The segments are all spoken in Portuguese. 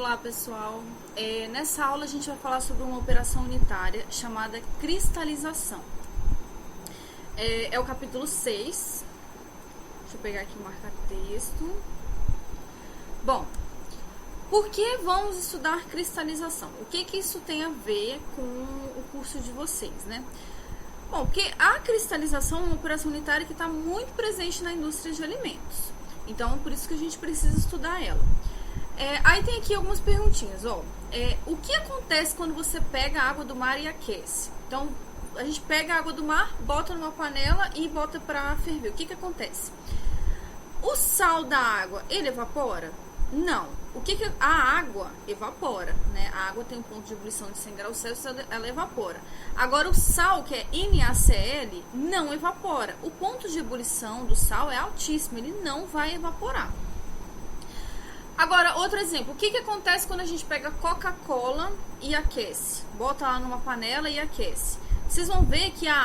Olá pessoal, nessa aula a gente vai falar sobre uma operação unitária chamada cristalização. É o capítulo 6, deixa eu pegar aqui e marcar texto. Bom, por que vamos estudar cristalização? O que isso tem a ver com o curso de vocês, né? Bom, porque a cristalização é uma operação unitária que está muito presente na indústria de alimentos. Então, por isso que a gente precisa estudar ela. Aí tem aqui algumas perguntinhas, ó. O que acontece quando você pega a água do mar e aquece? Então, a gente pega a água do mar, bota numa panela e bota para ferver. O que acontece? O sal da água, ele evapora? Não. A água evapora, né? A água tem um ponto de ebulição de 100 graus Celsius, ela evapora. Agora, o sal, que é NaCl, não evapora. O ponto de ebulição do sal é altíssimo, ele não vai evaporar. Agora, outro exemplo, o que acontece quando a gente pega Coca-Cola e aquece? Bota lá numa panela e aquece. Vocês vão ver que a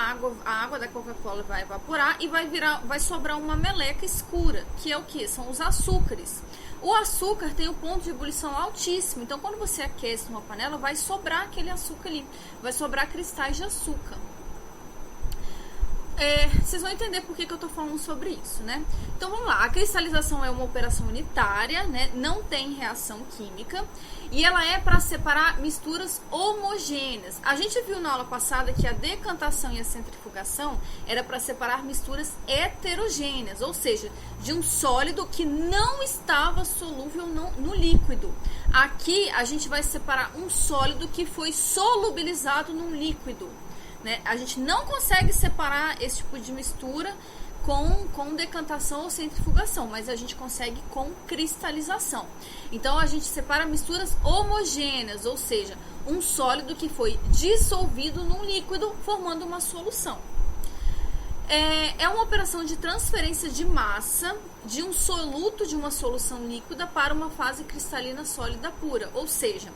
água da Coca-Cola vai evaporar e vai sobrar uma meleca escura, que é o que? São os açúcares. O açúcar tem um ponto de ebulição altíssimo, então quando você aquece numa panela, vai sobrar aquele açúcar ali, vai sobrar cristais de açúcar. Vocês vão entender por que eu tô falando sobre isso, né? Então vamos lá, a cristalização é uma operação unitária, né? Não tem reação química e ela é para separar misturas homogêneas. A gente viu na aula passada que a decantação e a centrifugação era para separar misturas heterogêneas, ou seja, de um sólido que não estava solúvel no líquido. Aqui a gente vai separar um sólido que foi solubilizado num líquido. Né? A gente não consegue separar esse tipo de mistura com decantação ou centrifugação, mas a gente consegue com cristalização. Então a gente separa misturas homogêneas, ou seja, um sólido que foi dissolvido num líquido formando uma solução. É uma operação de transferência de massa de um soluto de uma solução líquida para uma fase cristalina sólida pura, ou seja,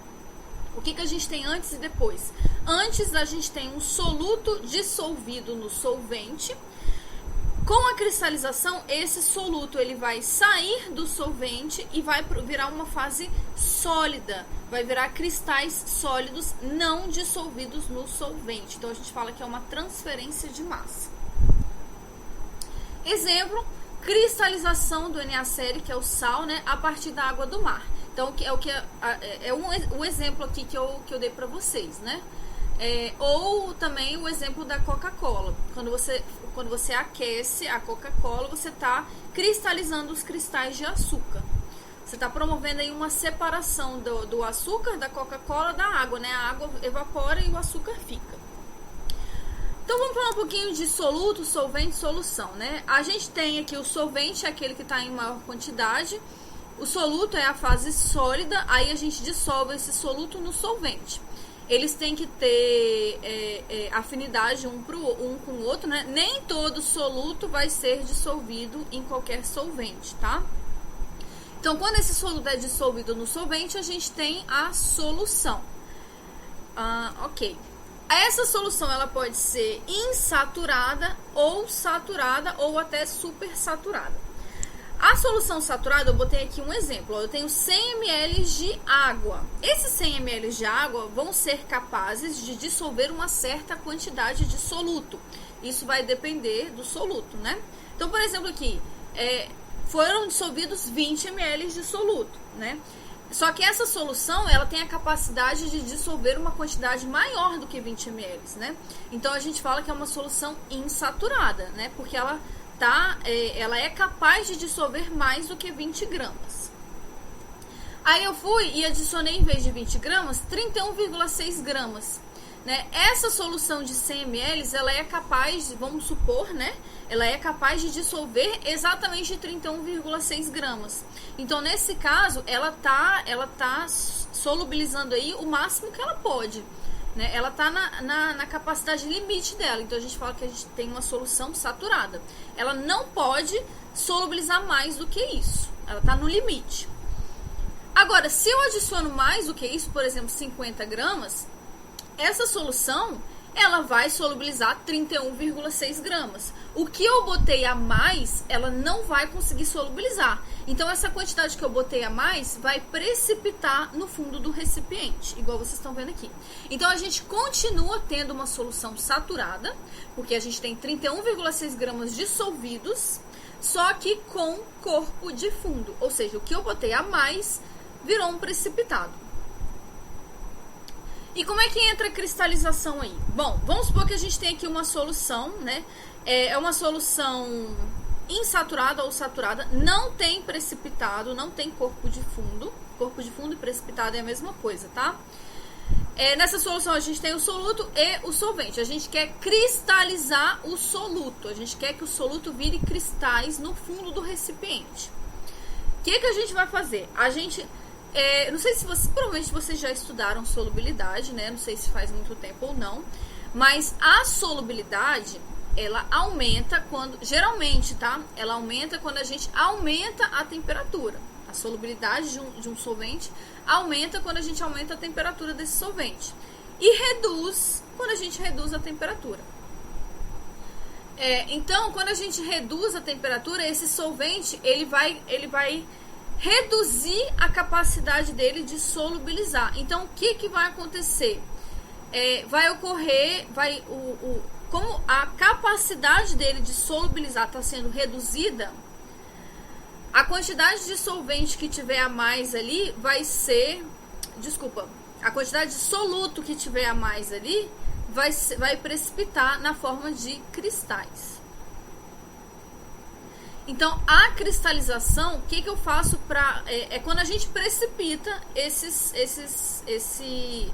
o que a gente tem antes e depois? Antes a gente tem um soluto dissolvido no solvente. Com a cristalização, esse soluto ele vai sair do solvente e vai virar uma fase sólida. Vai virar cristais sólidos não dissolvidos no solvente. Então a gente fala que é uma transferência de massa. Exemplo, cristalização do NaCl, que é o sal, né, a partir da água do mar. Então, o exemplo aqui que eu dei para vocês, né? Ou também o exemplo da Coca-Cola. Quando você aquece a Coca-Cola, você está cristalizando os cristais de açúcar. Você está promovendo aí uma separação do açúcar da Coca-Cola da água, né? A água evapora e o açúcar fica. Então vamos falar um pouquinho de soluto, solvente, solução, né? A gente tem aqui o solvente, é aquele que está em maior quantidade. O soluto é a fase sólida, aí a gente dissolve esse soluto no solvente. Eles têm que ter afinidade um com o outro, né? Nem todo soluto vai ser dissolvido em qualquer solvente, tá? Então, quando esse soluto é dissolvido no solvente, a gente tem a solução. Ok. Essa solução ela pode ser insaturada ou até supersaturada. A solução saturada, eu botei aqui um exemplo. Eu tenho 100 ml de água. Esses 100 ml de água vão ser capazes de dissolver uma certa quantidade de soluto. Isso vai depender do soluto, né? Então, por exemplo, aqui, foram dissolvidos 20 ml de soluto, né? Só que essa solução, ela tem a capacidade de dissolver uma quantidade maior do que 20 ml, né? Então, a gente fala que é uma solução insaturada, né? Porque ela é capaz de dissolver mais do que 20 gramas. Aí eu fui e adicionei, em vez de 20 gramas, 31,6 gramas. Né? Essa solução de 100 ml, ela é capaz, vamos supor, né? Ela é capaz de dissolver exatamente 31,6 gramas. Então, nesse caso, ela tá solubilizando aí o máximo que ela pode. Né? Ela está na capacidade limite dela. Então a gente fala que a gente tem uma solução saturada. Ela não pode solubilizar mais do que isso. Ela está no limite. Agora, se eu adiciono mais do que isso, por exemplo, 50 gramas, essa solução ela vai solubilizar 31,6 gramas. O que eu botei a mais, ela não vai conseguir solubilizar. Então, essa quantidade que eu botei a mais vai precipitar no fundo do recipiente, igual vocês estão vendo aqui. Então, a gente continua tendo uma solução saturada, porque a gente tem 31,6 gramas dissolvidos, só que com corpo de fundo. Ou seja, o que eu botei a mais virou um precipitado. E como é que entra a cristalização aí? Bom, vamos supor que a gente tem aqui uma solução, né? É uma solução insaturada ou saturada, não tem precipitado, não tem corpo de fundo. Corpo de fundo e precipitado é a mesma coisa, tá? Nessa solução a gente tem o soluto e o solvente. A gente quer cristalizar o soluto. A gente quer que o soluto vire cristais no fundo do recipiente. O que a gente vai fazer? A gente... não sei se vocês, provavelmente vocês já estudaram solubilidade, né? Não sei se faz muito tempo ou não, mas a solubilidade, ela aumenta quando, geralmente, tá? Ela aumenta quando a gente aumenta a temperatura. A solubilidade de um solvente aumenta quando a gente aumenta a temperatura desse solvente. E reduz quando a gente reduz a temperatura. Então, quando a gente reduz a temperatura, esse solvente, ele vai reduzir a capacidade dele de solubilizar. Então, o que vai acontecer? Vai ocorrer, como a capacidade dele de solubilizar está sendo reduzida, a quantidade de solvente que tiver a mais ali vai ser... Desculpa, a quantidade de soluto que tiver a mais ali vai precipitar na forma de cristais. Então, a cristalização, o que eu faço para... quando a gente precipita esse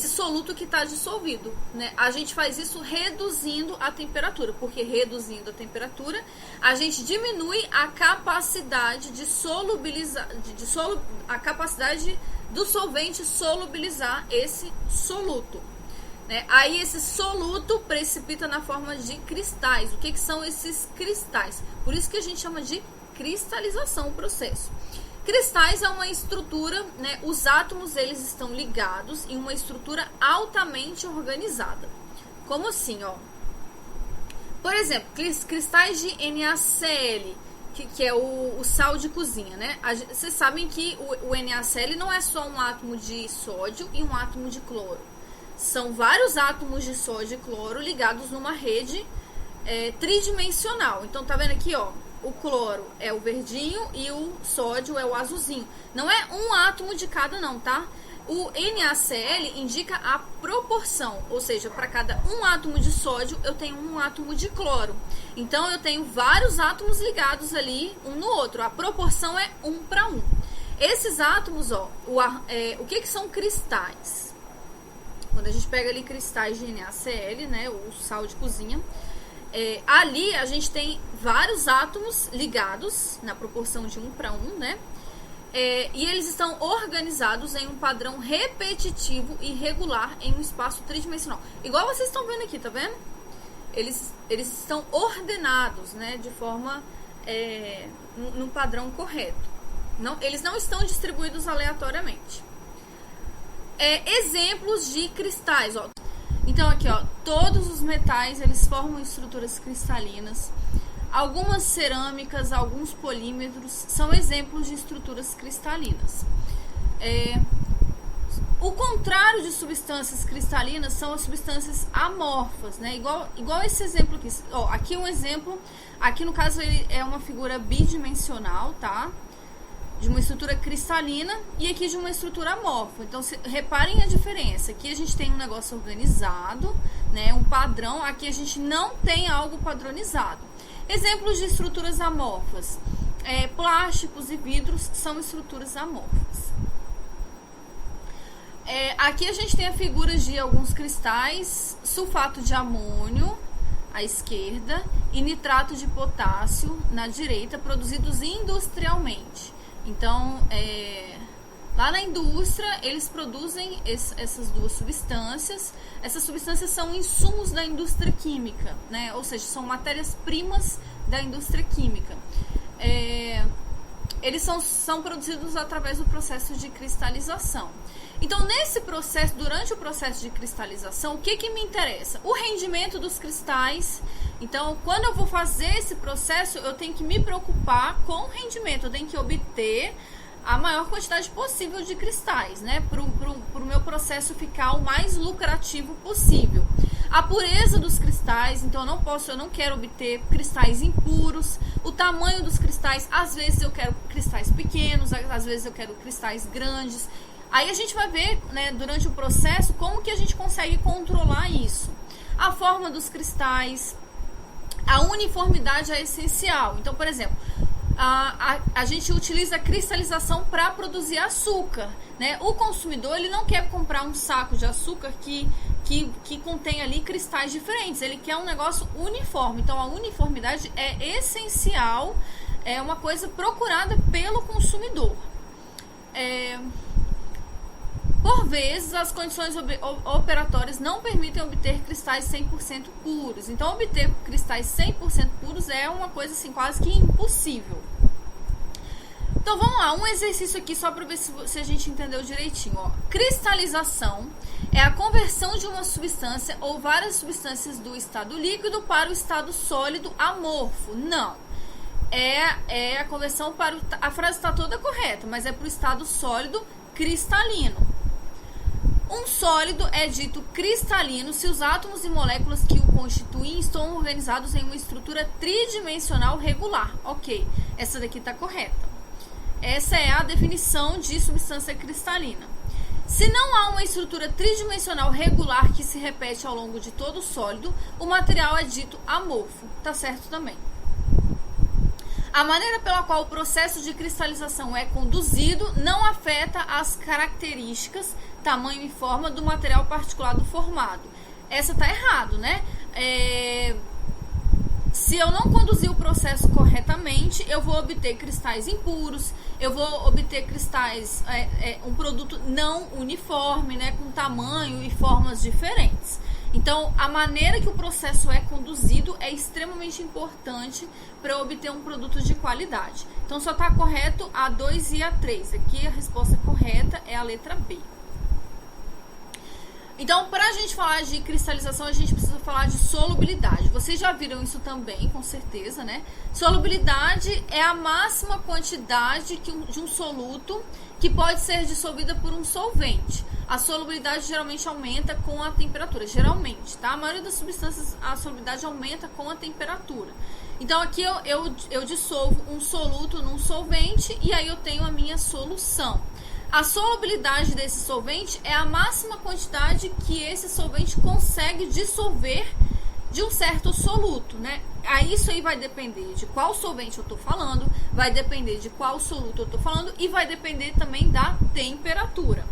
soluto que está dissolvido, né? A gente faz isso reduzindo a temperatura, porque reduzindo a temperatura, a gente diminui a capacidade de solubilizar, a capacidade do solvente solubilizar esse soluto. Aí esse soluto precipita na forma de cristais. O que são esses cristais? Por isso que a gente chama de cristalização o processo. Cristais é uma estrutura, né? Os átomos eles estão ligados em uma estrutura altamente organizada. Como assim, ó? Por exemplo, cristais de NaCl, que é o sal de cozinha, né? Vocês sabem que o NaCl não é só um átomo de sódio e um átomo de cloro. São vários átomos de sódio e cloro ligados numa rede tridimensional. Então, tá vendo aqui, ó? O cloro é o verdinho e o sódio é o azulzinho. Não é um átomo de cada não, tá? O NaCl indica a proporção, ou seja, para cada um átomo de sódio eu tenho um átomo de cloro. Então eu tenho vários átomos ligados ali um no outro. A proporção é 1 para 1. Esses átomos, ó, o que são cristais? Quando a gente pega ali cristais de NaCl, né, o sal de cozinha, ali a gente tem vários átomos ligados na proporção de 1 para 1, né? E eles estão organizados em um padrão repetitivo e regular em um espaço tridimensional. Igual vocês estão vendo aqui, tá vendo? Eles estão ordenados, né, de forma num padrão correto. Eles não estão distribuídos aleatoriamente. Exemplos de cristais, ó. Então aqui, ó, todos os metais eles formam estruturas cristalinas. Algumas cerâmicas, alguns polímeros são exemplos de estruturas cristalinas. O contrário de substâncias cristalinas são as substâncias amorfas, né? Igual esse exemplo aqui. Ó, aqui um exemplo, aqui no caso ele é uma figura bidimensional, tá? De uma estrutura cristalina e aqui de uma estrutura amorfa. Então, reparem a diferença. Aqui a gente tem um negócio organizado, né? Um padrão. Aqui a gente não tem algo padronizado. Exemplos de estruturas amorfas. Plásticos e vidros são estruturas amorfas. Aqui a gente tem a figura de alguns cristais, sulfato de amônio à esquerda e nitrato de potássio na direita, produzidos industrialmente. Então, lá na indústria, eles produzem essas duas substâncias. Essas substâncias são insumos da indústria química, né? Ou seja, são matérias-primas da indústria química. eles são produzidos através do processo de cristalização. Então, nesse processo, durante o processo de cristalização, o que me interessa? O rendimento dos cristais. Então, quando eu vou fazer esse processo, eu tenho que me preocupar com o rendimento. Eu tenho que obter a maior quantidade possível de cristais, né? Para o meu processo ficar o mais lucrativo possível. A pureza dos cristais, então eu não quero obter cristais impuros. O tamanho dos cristais, às vezes eu quero cristais pequenos, às vezes eu quero cristais grandes. Aí a gente vai ver, né, durante o processo, como que a gente consegue controlar isso. A forma dos cristais, a uniformidade é essencial. Então, por exemplo, a gente utiliza a cristalização para produzir açúcar, né? O consumidor, ele não quer comprar um saco de açúcar que contém ali cristais diferentes. Ele quer um negócio uniforme. Então, a uniformidade é essencial, é uma coisa procurada pelo consumidor. Por vezes, as condições operatórias não permitem obter cristais 100% puros. Então, obter cristais 100% puros é uma coisa assim, quase que impossível. Então, vamos lá, um exercício aqui só para ver se a gente entendeu direitinho. Ó. Cristalização é a conversão de uma substância ou várias substâncias do estado líquido para o estado sólido amorfo. Não. É a conversão para a frase está toda correta, mas é para o estado sólido cristalino. Um sólido é dito cristalino se os átomos e moléculas que o constituem estão organizados em uma estrutura tridimensional regular. Ok, essa daqui está correta. Essa é a definição de substância cristalina. Se não há uma estrutura tridimensional regular que se repete ao longo de todo o sólido, o material é dito amorfo. Tá certo também. A maneira pela qual o processo de cristalização é conduzido não afeta as características, tamanho e forma do material particulado formado. Essa tá errado, né? Se eu não conduzir o processo corretamente, eu vou obter cristais impuros, eu vou obter cristais, um produto não uniforme, né, com tamanho e formas diferentes. Então, a maneira que o processo é conduzido é extremamente importante para obter um produto de qualidade. Então, só está correto a 2 e a 3. Aqui a resposta correta é a letra B. Então, para a gente falar de cristalização, a gente precisa falar de solubilidade. Vocês já viram isso também, com certeza, né? Solubilidade é a máxima quantidade de um soluto que pode ser dissolvida por um solvente. A solubilidade geralmente aumenta com a temperatura. Geralmente, tá? A maioria das substâncias, a solubilidade aumenta com a temperatura. Então, aqui eu dissolvo um soluto num solvente e aí eu tenho a minha solução. A solubilidade desse solvente é a máxima quantidade que esse solvente consegue dissolver de um certo soluto, né? Aí isso aí vai depender de qual solvente eu estou falando, vai depender de qual soluto eu estou falando e vai depender também da temperatura.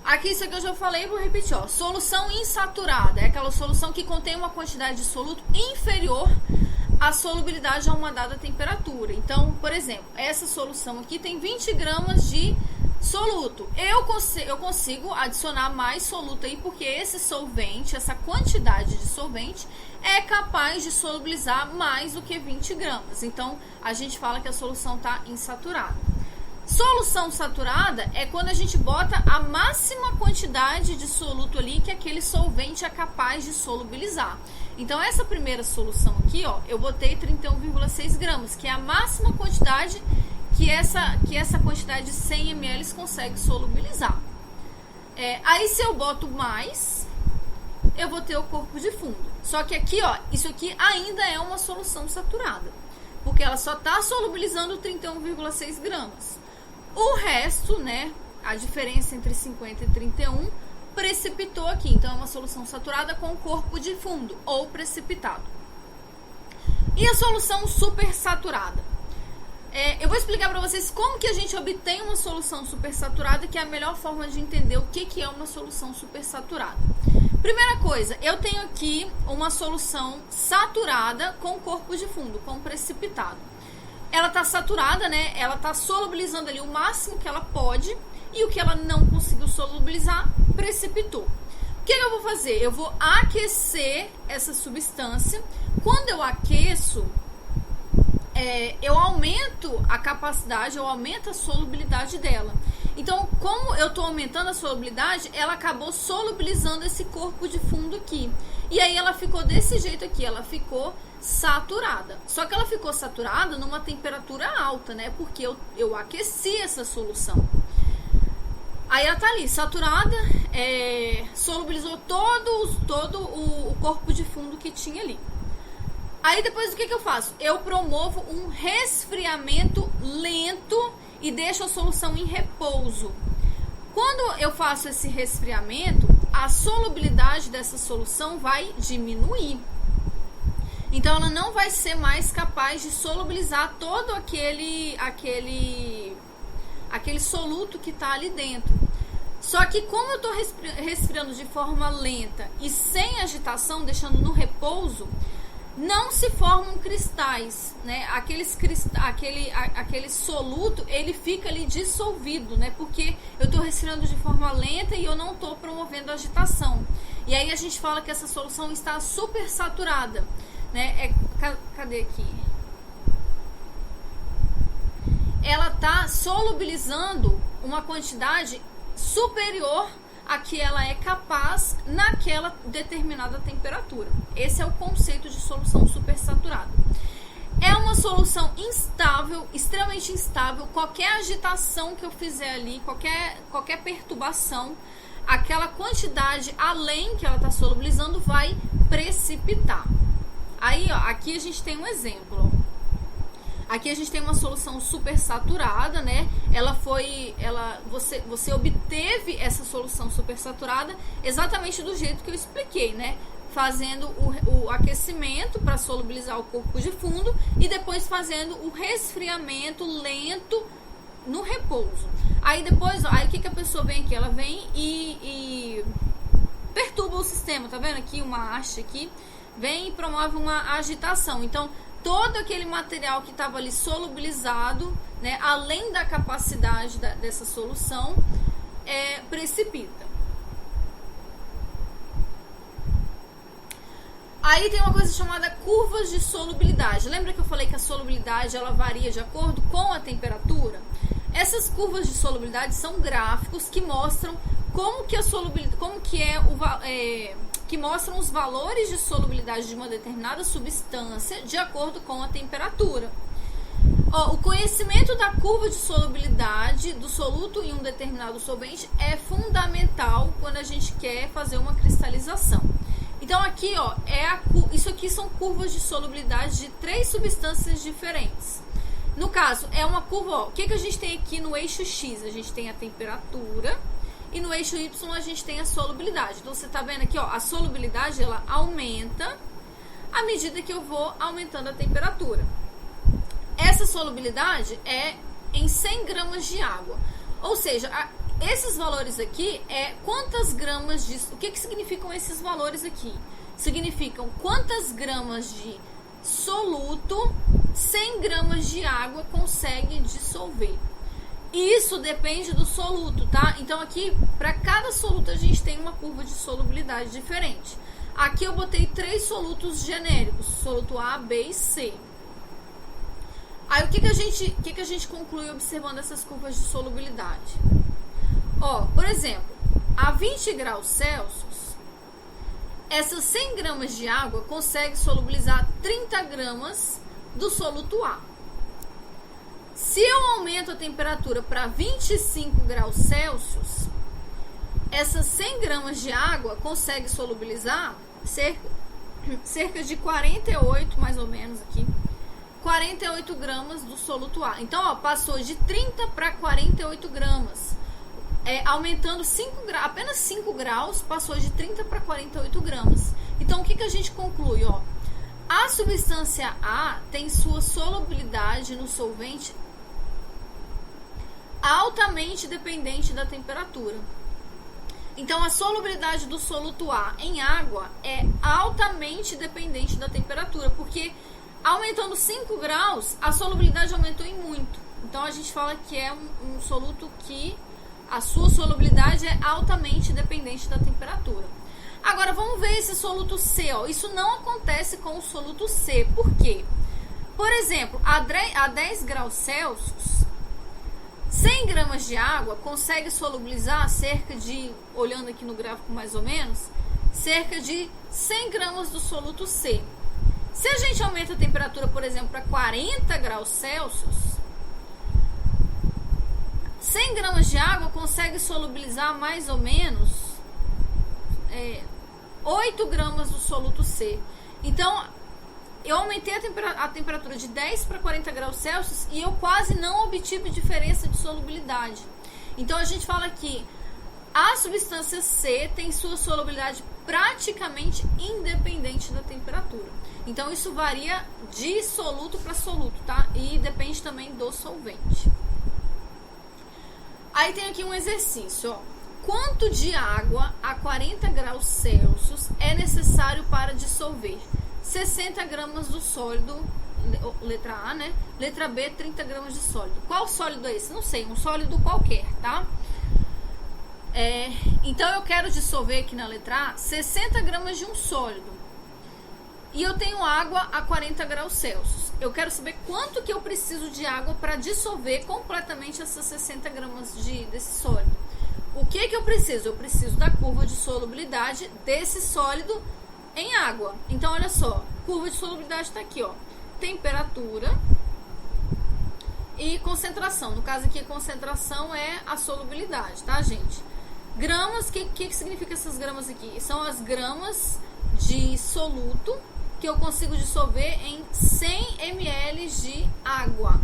Aqui, isso aqui eu já falei, vou repetir, ó. Solução insaturada é aquela solução que contém uma quantidade de soluto inferior à solubilidade a uma dada temperatura. Então, por exemplo, essa solução aqui tem 20 gramas de soluto. Eu consigo adicionar mais soluto aí, porque esse solvente, essa quantidade de solvente, é capaz de solubilizar mais do que 20 gramas. Então, a gente fala que a solução está insaturada. Solução saturada é quando a gente bota a máxima quantidade de soluto ali que aquele solvente é capaz de solubilizar. Então, essa primeira solução aqui, ó, eu botei 31,6 gramas, que é a máxima quantidade que essa quantidade de 100 ml consegue solubilizar. Aí, se eu boto mais, eu vou ter o corpo de fundo. Só que aqui, ó, isso aqui ainda é uma solução saturada, porque ela só está solubilizando 31,6 gramas. O resto, né, a diferença entre 50 e 31, precipitou aqui. Então, é uma solução saturada com corpo de fundo, ou precipitado. E a solução supersaturada? Eu vou explicar para vocês como que a gente obtém uma solução supersaturada, que é a melhor forma de entender o que é uma solução supersaturada. Primeira coisa, eu tenho aqui uma solução saturada com corpo de fundo, com precipitado. Ela está saturada, né? Ela está solubilizando ali o máximo que ela pode, e o que ela não conseguiu solubilizar, precipitou. O que eu vou fazer? Eu vou aquecer essa substância. Quando eu aqueço, eu aumento a capacidade, eu aumento a solubilidade dela. Então, como eu estou aumentando a solubilidade, ela acabou solubilizando esse corpo de fundo aqui. E aí ela ficou desse jeito aqui, ela ficou saturada. Só que ela ficou saturada numa temperatura alta, né? Porque eu aqueci essa solução. Aí ela tá ali, saturada, solubilizou todo o corpo de fundo que tinha ali. Aí depois o que eu faço? Eu promovo um resfriamento lento e deixo a solução em repouso. Quando eu faço esse resfriamento, a solubilidade dessa solução vai diminuir. Então ela não vai ser mais capaz de solubilizar todo aquele soluto que está ali dentro. Só que como eu estou resfriando de forma lenta e sem agitação, deixando no repouso, não se formam cristais, né? Aquele soluto, ele fica ali dissolvido, né? Porque eu estou resfriando de forma lenta e eu não estou promovendo agitação. E aí a gente fala que essa solução está super saturada, né? Cadê aqui? Ela está solubilizando uma quantidade superior a que ela é capaz naquela determinada temperatura. Esse é o conceito de solução supersaturada. É uma solução instável, extremamente instável. Qualquer agitação que eu fizer ali, qualquer perturbação, aquela quantidade além que ela está solubilizando vai precipitar. Aí, ó, aqui a gente tem um exemplo. Aqui a gente tem uma solução supersaturada, né? Você obteve essa solução supersaturada exatamente do jeito que eu expliquei, né? Fazendo o aquecimento para solubilizar o corpo de fundo e depois fazendo o resfriamento lento no repouso. Aí depois, ó, aí o que a pessoa vem aqui? Ela vem e perturba o sistema, tá vendo aqui uma haste aqui? Vem e promove uma agitação. Então, todo aquele material que estava ali solubilizado, né, além da capacidade dessa solução, precipita. Aí tem uma coisa chamada curvas de solubilidade. Lembra que eu falei que a solubilidade ela varia de acordo com a temperatura? Essas curvas de solubilidade são gráficos que mostram como que a solubilidade, que mostram os valores de solubilidade de uma determinada substância de acordo com a temperatura. O conhecimento da curva de solubilidade do soluto em um determinado solvente é fundamental quando a gente quer fazer uma cristalização. Então aqui, ó, isso aqui são curvas de solubilidade de 3 substâncias diferentes. No caso, é uma curva, ó, o que a gente tem aqui no eixo X? A gente tem a temperatura. E no eixo Y a gente tem a solubilidade. Então você está vendo aqui, ó, a solubilidade ela aumenta à medida que eu vou aumentando a temperatura. Essa solubilidade é em 100 gramas de água. Ou seja, esses valores aqui quantas gramas de... O que significam esses valores aqui? Significam quantas gramas de soluto 100 gramas de água consegue dissolver. Isso depende do soluto, tá? Então aqui, para cada soluto a gente tem uma curva de solubilidade diferente. Aqui eu botei 3 solutos genéricos, soluto A, B e C. Aí o que a gente conclui observando essas curvas de solubilidade? Ó, por exemplo, a 20 graus Celsius, essas 100 gramas de água consegue solubilizar 30 gramas do soluto A. Se eu aumento a temperatura para 25 graus Celsius, essas 100 gramas de água consegue solubilizar cerca de 48, mais ou menos aqui, 48 gramas do soluto A. Então, ó, passou de 30 para 48 gramas. Aumentando apenas 5 graus, passou de 30 para 48 gramas. Então, o que a gente conclui? Ó? A substância A tem sua solubilidade no solvente altamente dependente da temperatura. Então, a solubilidade do soluto A em água é altamente dependente da temperatura, porque aumentando 5 graus, a solubilidade aumentou em muito. Então, a gente fala que é um soluto que a sua solubilidade é altamente dependente da temperatura. Agora, vamos ver esse soluto C. Ó. Isso não acontece com o soluto C. Por quê? Por exemplo, a 10 graus Celsius, 100 gramas de água consegue solubilizar cerca de, olhando aqui no gráfico mais ou menos, cerca de 100 gramas do soluto C. Se a gente aumenta a temperatura, por exemplo, para 40 graus Celsius, 100 gramas de água consegue solubilizar mais ou menos 8 gramas do soluto C. Então, eu aumentei a temperatura de 10 para 40 graus Celsius e eu quase não obtive diferença de solubilidade. Então, a gente fala que a substância C tem sua solubilidade praticamente independente da temperatura. Então, isso varia de soluto para soluto, tá? E depende também do solvente. Aí tem aqui um exercício, ó. Quanto de água a 40 graus Celsius é necessário para dissolver 60 gramas do sólido, letra A, né? Letra B, 30 gramas de sólido. Qual sólido é esse? Não sei, um sólido qualquer, tá? Então eu quero dissolver aqui na letra A 60 gramas de um sólido. E eu tenho água a 40 graus Celsius. Eu quero saber quanto que eu preciso de água para dissolver completamente essas 60 gramas desse sólido. O que eu preciso? Eu preciso da curva de solubilidade desse sólido em água. Então, olha só, curva de solubilidade está aqui, ó. Temperatura e concentração. No caso aqui, a concentração é a solubilidade, tá, gente? Gramas, o que significa essas gramas aqui? São as gramas de soluto que eu consigo dissolver em 100 ml de água.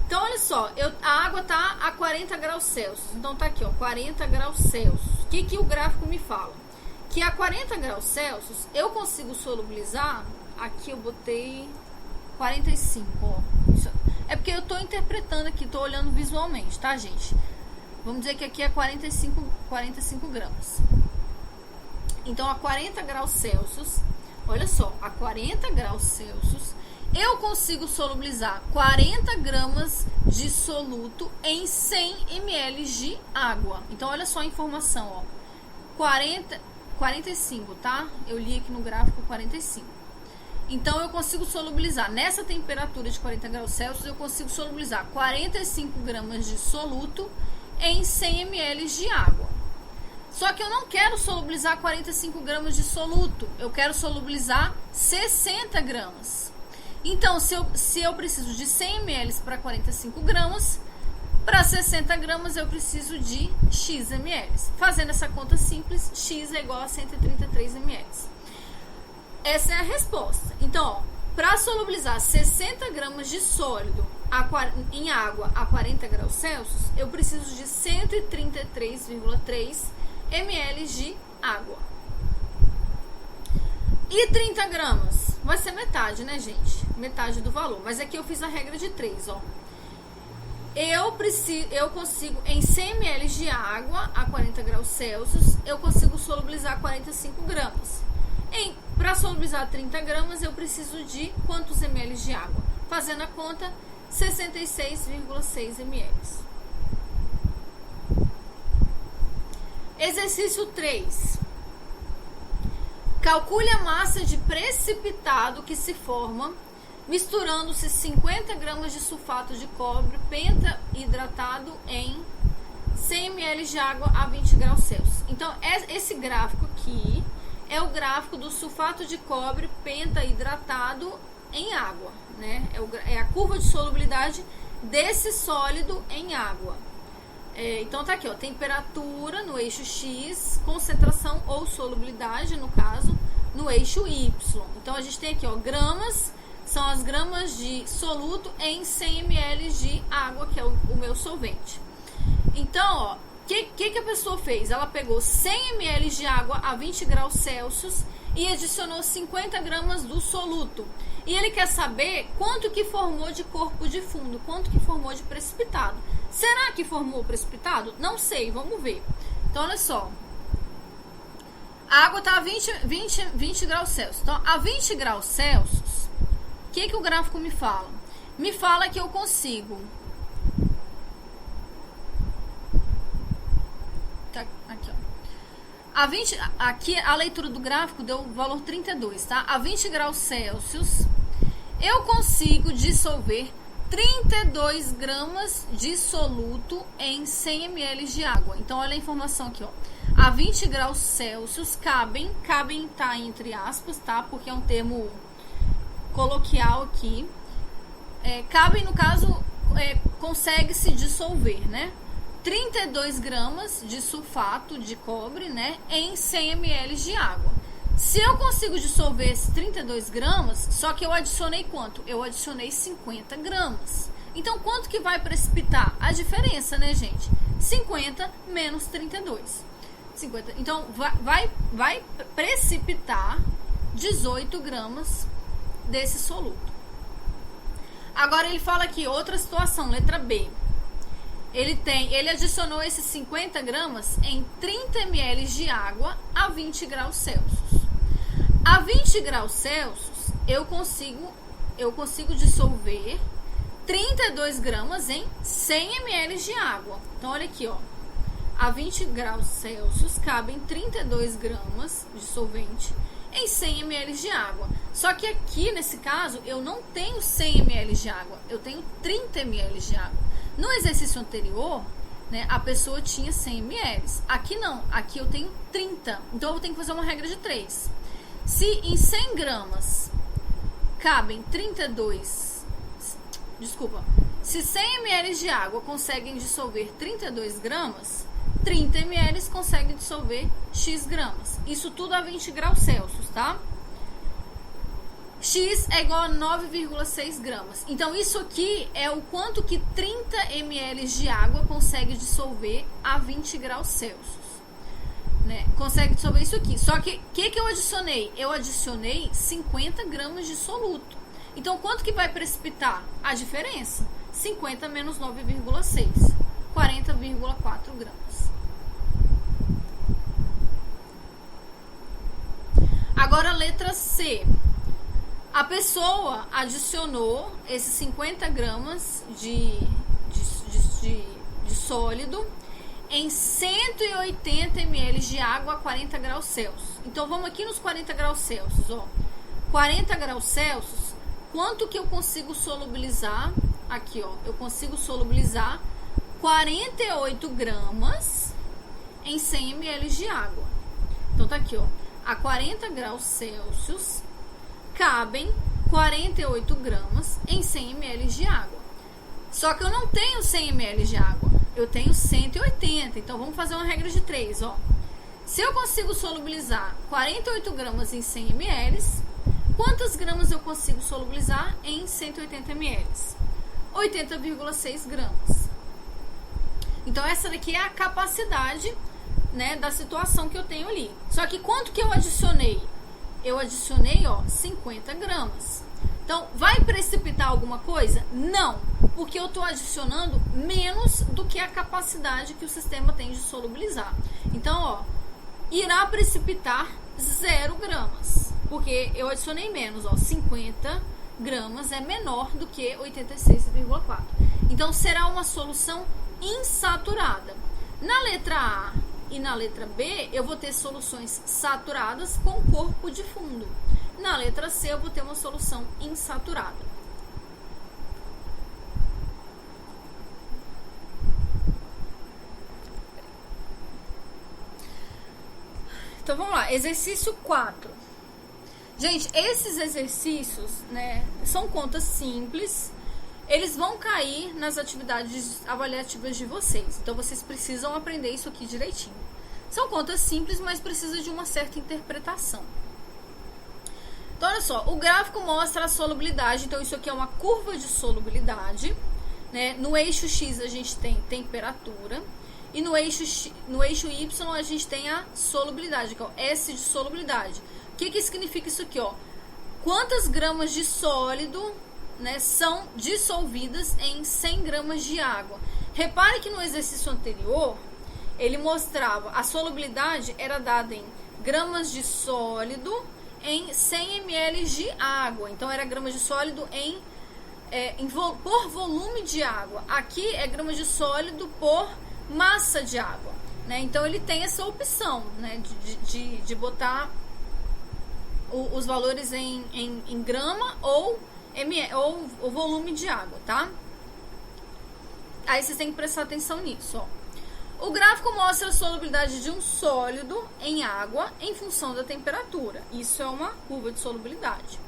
Então, olha só, a água está a 40 graus Celsius. Então, tá aqui, ó, 40 graus Celsius. O que o gráfico me fala? Que a 40 graus Celsius eu consigo solubilizar. Aqui eu botei 45, ó. É porque eu estou interpretando aqui, estou olhando visualmente, tá, gente? Vamos dizer que aqui é 45 gramas. Então, a 40 graus Celsius, olha só, a 40 graus Celsius, eu consigo solubilizar 40 gramas de soluto em 100 ml de água. Então, olha só a informação, ó. 45, tá? Eu li aqui no gráfico 45. Então, eu consigo solubilizar, nessa temperatura de 40 graus Celsius, eu consigo solubilizar 45 gramas de soluto em 100 ml de água. Só que eu não quero solubilizar 45 gramas de soluto, eu quero solubilizar 60 gramas. Então, se eu preciso de 100 ml para 45 gramas, para 60 gramas eu preciso de X ml. Fazendo essa conta simples, X é igual a 133 ml. Essa é a resposta. Então, para solubilizar 60 gramas de sólido em água a 40 graus Celsius, eu preciso de 133,3 ml de água. E 30 gramas? Vai ser metade, né, gente? Metade do valor. Mas aqui eu fiz a regra de 3, ó. Eu consigo, em 100 ml de água a 40 graus Celsius, eu consigo solubilizar 45 gramas. Para solubilizar 30 gramas, eu preciso de quantos ml de água? Fazendo a conta, 66,6 ml. Exercício 3. Calcule a massa de precipitado que se forma misturando-se 50 gramas de sulfato de cobre penta-hidratado em 100 ml de água a 20 graus Celsius. Então, esse gráfico aqui é o gráfico do sulfato de cobre penta-hidratado em água, né? É a curva de solubilidade desse sólido em água. Então tá aqui, ó, temperatura no eixo X, concentração ou solubilidade, no caso, no eixo Y. Então a gente tem aqui, ó, gramas, são as gramas de soluto em 100 ml de água, que é o meu solvente. Então, ó, o que a pessoa fez? Ela pegou 100 ml de água a 20 graus Celsius e adicionou 50 gramas do soluto. E ele quer saber quanto que formou de corpo de fundo, quanto que formou de precipitado. Será que formou precipitado? Não sei, vamos ver. Então, olha só. A água está a 20 graus Celsius. Então, a 20 graus Celsius, o que o gráfico me fala? Me fala que eu consigo... Aqui, ó. Aqui a leitura do gráfico deu o valor 32, tá? A 20 graus Celsius, eu consigo dissolver 32 gramas de soluto em 100 ml de água. Então, olha a informação aqui, ó. A 20 graus Celsius cabem tá entre aspas, tá? Porque é um termo coloquial aqui. Cabem, no caso, consegue se dissolver, né? 32 gramas de sulfato de cobre, né? Em 100 ml de água. Se eu consigo dissolver esses 32 gramas, só que eu adicionei quanto? Eu adicionei 50 gramas. Então, quanto que vai precipitar? A diferença, né, gente? 50 menos 32. 50. Então, vai precipitar 18 gramas desse soluto. Agora, ele fala aqui, outra situação, letra B. Ele adicionou esses 50 gramas em 30 ml de água a 20 graus Celsius. A 20 graus Celsius, eu consigo dissolver 32 gramas em 100 ml de água. Então, olha aqui, ó. A 20 graus Celsius cabem 32 gramas de solvente em 100 ml de água. Só que aqui, nesse caso, eu não tenho 100 ml de água, eu tenho 30 ml de água. No exercício anterior, né, a pessoa tinha 100 ml. Aqui não, aqui eu tenho 30. Então, eu tenho que fazer uma regra de 3. Se em 100 gramas cabem 32... Desculpa. Se 100 ml de água conseguem dissolver 32 gramas, 30 ml conseguem dissolver X gramas. Isso tudo a 20 graus Celsius, tá? X é igual a 9,6 gramas. Então, isso aqui é o quanto que 30 ml de água consegue dissolver a 20 graus Celsius. Né? Consegue dissolver isso aqui. Só que, o que eu adicionei? Eu adicionei 50 gramas de soluto. Então, quanto que vai precipitar? A diferença. 50 menos 9,6. 40,4 gramas. Agora, a letra C. A pessoa adicionou esses 50 gramas de sólido em 180 ml de água a 40 graus Celsius. Então, vamos aqui nos 40 graus Celsius, ó. 40 graus Celsius, quanto que eu consigo solubilizar? Aqui, ó, eu consigo solubilizar 48 gramas em 100 ml de água. Então, tá aqui, ó. A 40 graus Celsius cabem 48 gramas em 100 ml de água. Só que eu não tenho 100 ml de água, eu tenho 180. Então, vamos fazer uma regra de 3, ó. Se eu consigo solubilizar 48 gramas em 100 ml, quantas gramas eu consigo solubilizar em 180 ml? 80,6 gramas. Então, essa daqui é a capacidade, né, da situação que eu tenho ali. Só que quanto que eu adicionei? Eu adicionei, ó, 50 gramas. Então, vai precipitar alguma coisa? Não, porque eu estou adicionando menos do que a capacidade que o sistema tem de solubilizar. Então, ó, irá precipitar 0 gramas, porque eu adicionei menos, ó, 50 gramas é menor do que 86,4. Então, será uma solução insaturada. Na letra A e na letra B, eu vou ter soluções saturadas com corpo de fundo. Na letra C, eu vou ter uma solução insaturada. Então, vamos lá. Exercício 4. Gente, esses exercícios, né, são contas simples. Eles vão cair nas atividades avaliativas de vocês. Então, vocês precisam aprender isso aqui direitinho. São contas simples, mas precisa de uma certa interpretação. Então, olha só. O gráfico mostra a solubilidade. Então, isso aqui é uma curva de solubilidade. Né? No eixo X, a gente tem temperatura. E no eixo Y, a gente tem a solubilidade, que é o S de solubilidade. O que significa isso aqui, ó? Quantas gramas de sólido, né, são dissolvidas em 100 gramas de água? Repare que no exercício anterior, ele mostrava a solubilidade era dada em gramas de sólido em 100 ml de água. Então, era gramas de sólido por volume de água. Aqui é gramas de sólido por massa de água, né? Então, ele tem essa opção, né, de botar os valores em grama ou ml, ou o volume de água, tá? Aí vocês têm que prestar atenção nisso, ó. O gráfico mostra a solubilidade de um sólido em água em função da temperatura. Isso é uma curva de solubilidade.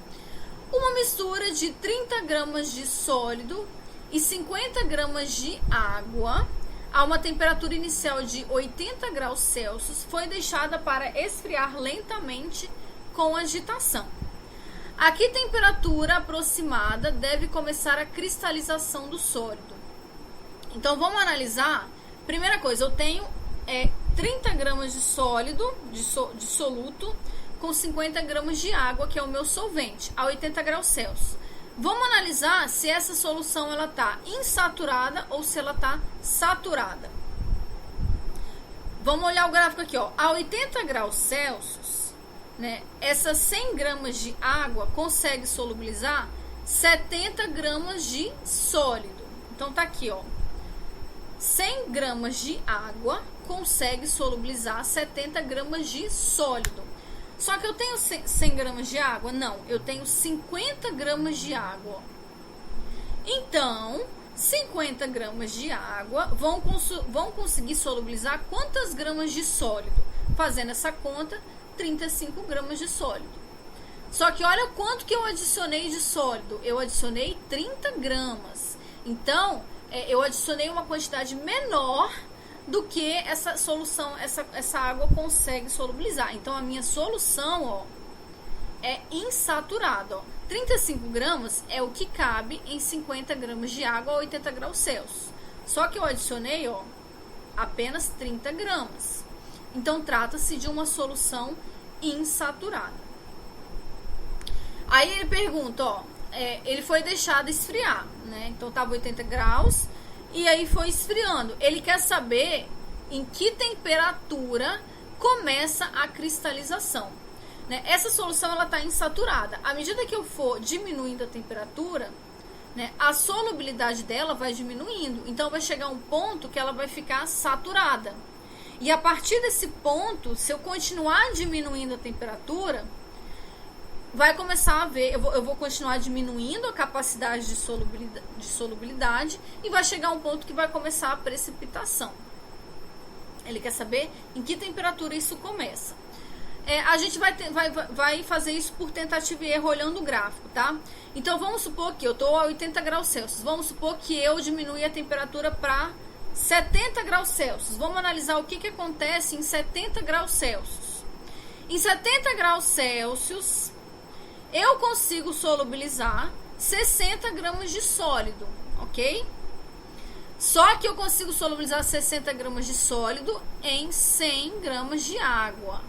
Uma mistura de 30 gramas de sólido e 50 gramas de água a uma temperatura inicial de 80 graus Celsius foi deixada para esfriar lentamente com agitação. A que temperatura aproximada deve começar a cristalização do sólido? Então vamos analisar. Primeira coisa, eu tenho 30 gramas de sólido, de soluto, com 50 gramas de água, que é o meu solvente, a 80 graus Celsius. Vamos analisar se essa solução ela está insaturada ou se ela está saturada. Vamos olhar o gráfico aqui, ó. A 80 graus Celsius, né, essas 100 gramas de água consegue solubilizar 70 gramas de sólido. Então tá aqui, ó. 100 gramas de água consegue solubilizar 70 gramas de sólido. Só que eu tenho 100 gramas de água? Não, eu tenho 50 gramas de água. Então, 50 gramas de água vão conseguir solubilizar quantas gramas de sólido? Fazendo essa conta, 35 gramas de sólido. Só que olha quanto que eu adicionei de sólido. Eu adicionei 30 gramas. Então, eu adicionei uma quantidade menor do que essa solução, essa água consegue solubilizar. Então, a minha solução, ó, é insaturada. Ó. 35 gramas é o que cabe em 50 gramas de água a 80 graus Celsius. Só que eu adicionei, ó, apenas 30 gramas. Então, trata-se de uma solução insaturada. Aí ele pergunta, ó, ele foi deixado esfriar, né? Então, estava 80 graus e aí foi esfriando. Ele quer saber em que temperatura começa a cristalização. Né? Essa solução ela está insaturada. À medida que eu for diminuindo a temperatura, né, a solubilidade dela vai diminuindo. Então, vai chegar um ponto que ela vai ficar saturada. E a partir desse ponto, se eu continuar diminuindo a temperatura, vai começar a ver, eu vou continuar diminuindo a capacidade de solubilidade e vai chegar um ponto que vai começar a precipitação. Ele quer saber em que temperatura isso começa. A gente vai fazer isso por tentativa e erro olhando o gráfico, tá? Então vamos supor que eu estou a 80 graus Celsius. Vamos supor que eu diminui a temperatura para 70 graus Celsius. Vamos analisar o que acontece em 70 graus Celsius. Em 70 graus Celsius, eu consigo solubilizar 60 gramas de sólido, ok? Só que eu consigo solubilizar 60 gramas de sólido em 100 gramas de água.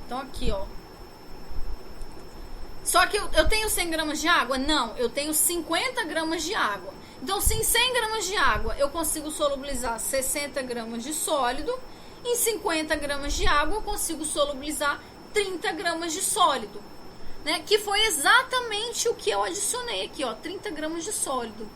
Então, aqui, ó. Só que eu tenho 100 gramas de água? Não, eu tenho 50 gramas de água. Então, se em 100 gramas de água eu consigo solubilizar 60 gramas de sólido, em 50 gramas de água eu consigo solubilizar 30 gramas de sólido. Né? Que foi exatamente o que eu adicionei aqui, ó, 30 gramas de sólido.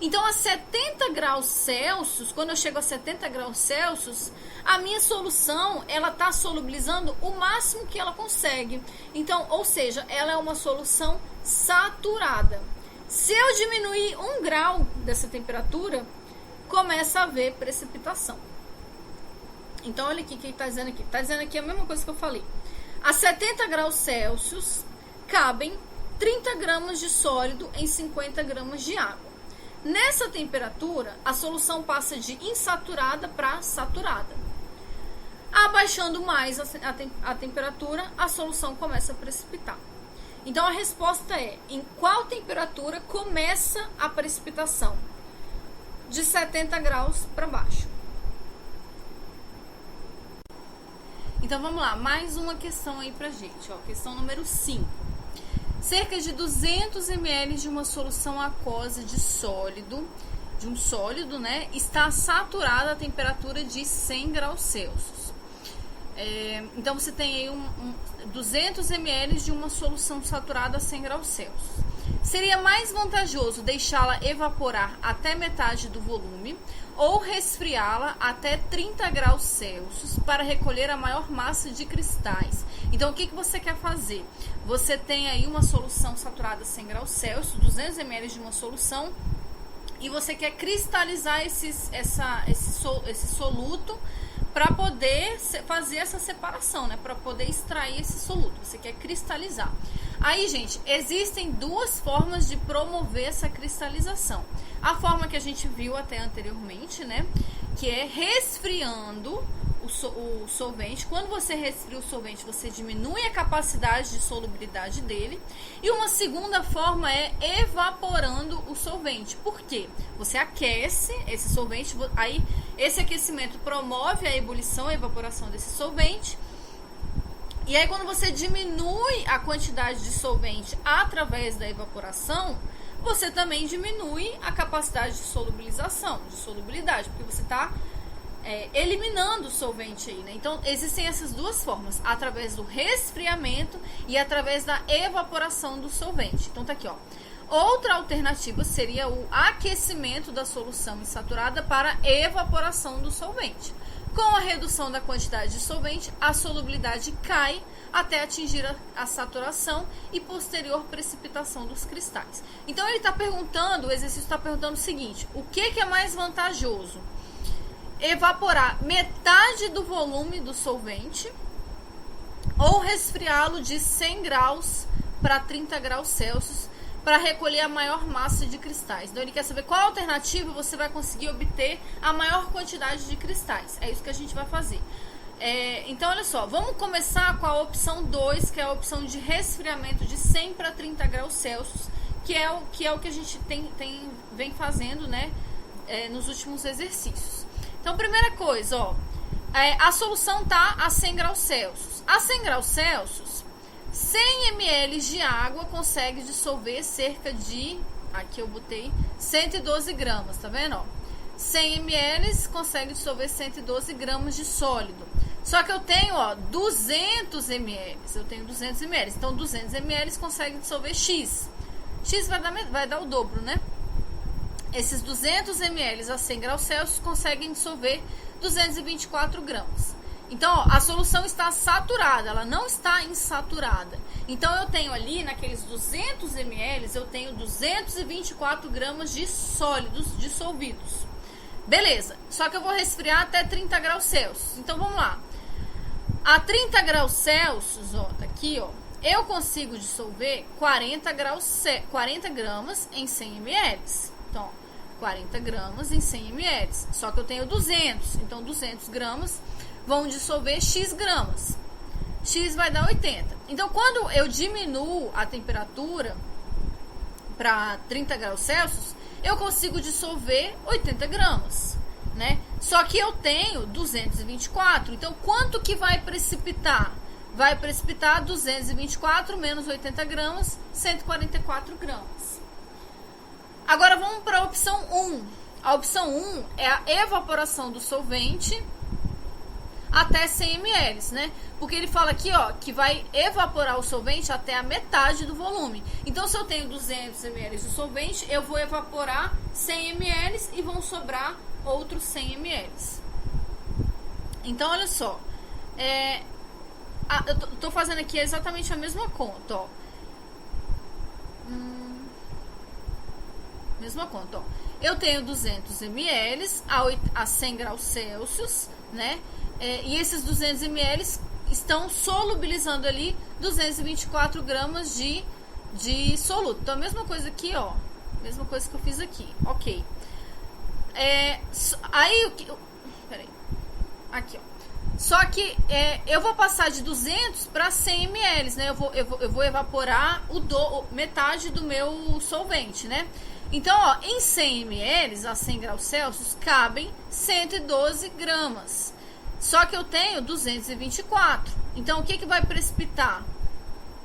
Então, a 70 graus Celsius, quando eu chego a 70 graus Celsius, a minha solução, ela está solubilizando o máximo que ela consegue. Então, ou seja, ela é uma solução saturada. Se eu diminuir 1 grau dessa temperatura, começa a haver precipitação. Então, olha aqui o que está dizendo aqui. Está dizendo aqui a mesma coisa que eu falei. A 70 graus Celsius, cabem 30 gramas de sólido em 50 gramas de água. Nessa temperatura, a solução passa de insaturada para saturada. Abaixando mais a temperatura, a solução começa a precipitar. Então, a resposta é, em qual temperatura começa a precipitação? De 70 graus para baixo. Então, vamos lá, mais uma questão aí pra gente, ó, questão número 5. Cerca de 200 ml de uma solução aquosa de um sólido, né, está saturada a temperatura de 100 graus Celsius. Então, você tem aí 200 ml de uma solução saturada a 100 graus Celsius. Seria mais vantajoso deixá-la evaporar até metade do volume ou resfriá-la até 30 graus Celsius para recolher a maior massa de cristais. Então, o que você quer fazer? Você tem aí uma solução saturada a 100 graus Celsius, 200 ml de uma solução, e você quer cristalizar esse soluto para poder fazer essa separação, né? Para poder extrair esse soluto. Você quer cristalizar. Aí, gente, existem duas formas de promover essa cristalização. A forma que a gente viu até anteriormente, né? Que é resfriando o solvente. Quando você resfria o solvente, você diminui a capacidade de solubilidade dele. E uma segunda forma é evaporando o solvente. Por quê? Você aquece esse solvente, aí esse aquecimento promove a ebulição, a evaporação desse solvente. E aí, quando você diminui a quantidade de solvente através da evaporação, você também diminui a capacidade de solubilização, de solubilidade, porque você está eliminando o solvente aí, né? Então, existem essas duas formas, através do resfriamento e através da evaporação do solvente. Então, tá aqui, ó. Outra alternativa seria o aquecimento da solução insaturada para evaporação do solvente. Com a redução da quantidade de solvente, a solubilidade cai até atingir a saturação e posterior precipitação dos cristais. Então, ele está perguntando, o exercício está perguntando o seguinte: o que é mais vantajoso? Evaporar metade do volume do solvente ou resfriá-lo de 100 graus para 30 graus Celsius para recolher a maior massa de cristais. Então, ele quer saber qual alternativa você vai conseguir obter a maior quantidade de cristais. É isso que a gente vai fazer. Então, olha só, vamos começar com a opção 2, que é a opção de resfriamento de 100 para 30 graus Celsius, que é o que a gente vem fazendo, né, nos últimos exercícios. Então, primeira coisa, ó, a solução está a 100 graus Celsius. A 100 graus Celsius, 100 ml de água consegue dissolver cerca de, aqui eu botei, 112 gramas, tá vendo? Ó? 100 ml consegue dissolver 112 gramas de sólido. Só que eu tenho, ó, 200 ml, eu tenho 200 ml, então 200 ml consegue dissolver X. X vai dar o dobro, né? Esses 200 ml a 100 graus Celsius conseguem dissolver 224 gramas. Então, ó, a solução está saturada, ela não está insaturada. Então, eu tenho ali, naqueles 200 ml, eu tenho 224 gramas de sólidos dissolvidos. Beleza, só que eu vou resfriar até 30 graus Celsius. Então, vamos lá. A 30 graus Celsius, ó, tá aqui, ó, eu consigo dissolver 40 gramas em 100 ml. Então, 40 gramas em 100 ml. Só que eu tenho 200, então 200 gramas vão dissolver X gramas. X vai dar 80. Então, quando eu diminuo a temperatura para 30 graus Celsius, eu consigo dissolver 80 gramas, né? Só que eu tenho 224. Então, quanto que vai precipitar? Vai precipitar 224 menos 80 gramas, 144 gramas. Agora, vamos para a opção 1. A opção 1 é a evaporação do solvente até 100 ml, né? Porque ele fala aqui, ó, que vai evaporar o solvente até a metade do volume. Então, se eu tenho 200 ml de solvente, eu vou evaporar 100 ml e vão sobrar outros 100 ml. Então, olha só. Eu tô fazendo aqui exatamente a mesma conta, ó. Mesma conta, ó. Eu tenho 200 ml a 100 graus Celsius, né? E esses 200 ml estão solubilizando ali 224 gramas de soluto. Então, a mesma coisa aqui, ó. Mesma coisa que eu fiz aqui. Ok. Aí, peraí. Aqui, ó. Só que eu vou passar de 200 para 100 ml, né? Eu vou evaporar metade do meu solvente, né? Então, ó, em 100 ml a 100 graus Celsius cabem 112 gramas. Só que eu tenho 224. Então, o que vai precipitar?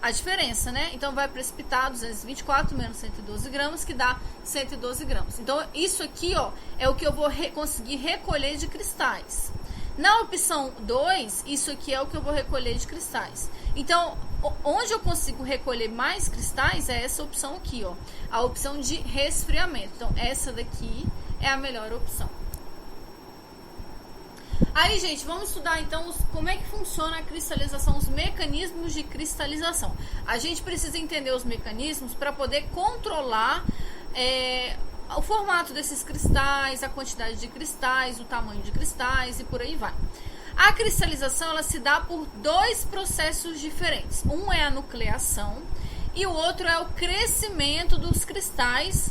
A diferença, né? Então, vai precipitar 224 menos 112 gramas, que dá 112 gramas. Então, isso aqui, ó, é o que eu vou conseguir recolher de cristais. Na opção 2, isso aqui é o que eu vou recolher de cristais. Então, onde eu consigo recolher mais cristais é essa opção aqui, ó, a opção de resfriamento. Então, essa daqui é a melhor opção. Aí, gente, vamos estudar então como é que funciona a cristalização, os mecanismos de cristalização. A gente precisa entender os mecanismos para poder controlar o formato desses cristais, a quantidade de cristais, o tamanho de cristais e por aí vai. A cristalização, ela se dá por dois processos diferentes. Um é a nucleação e o outro é o crescimento dos cristais.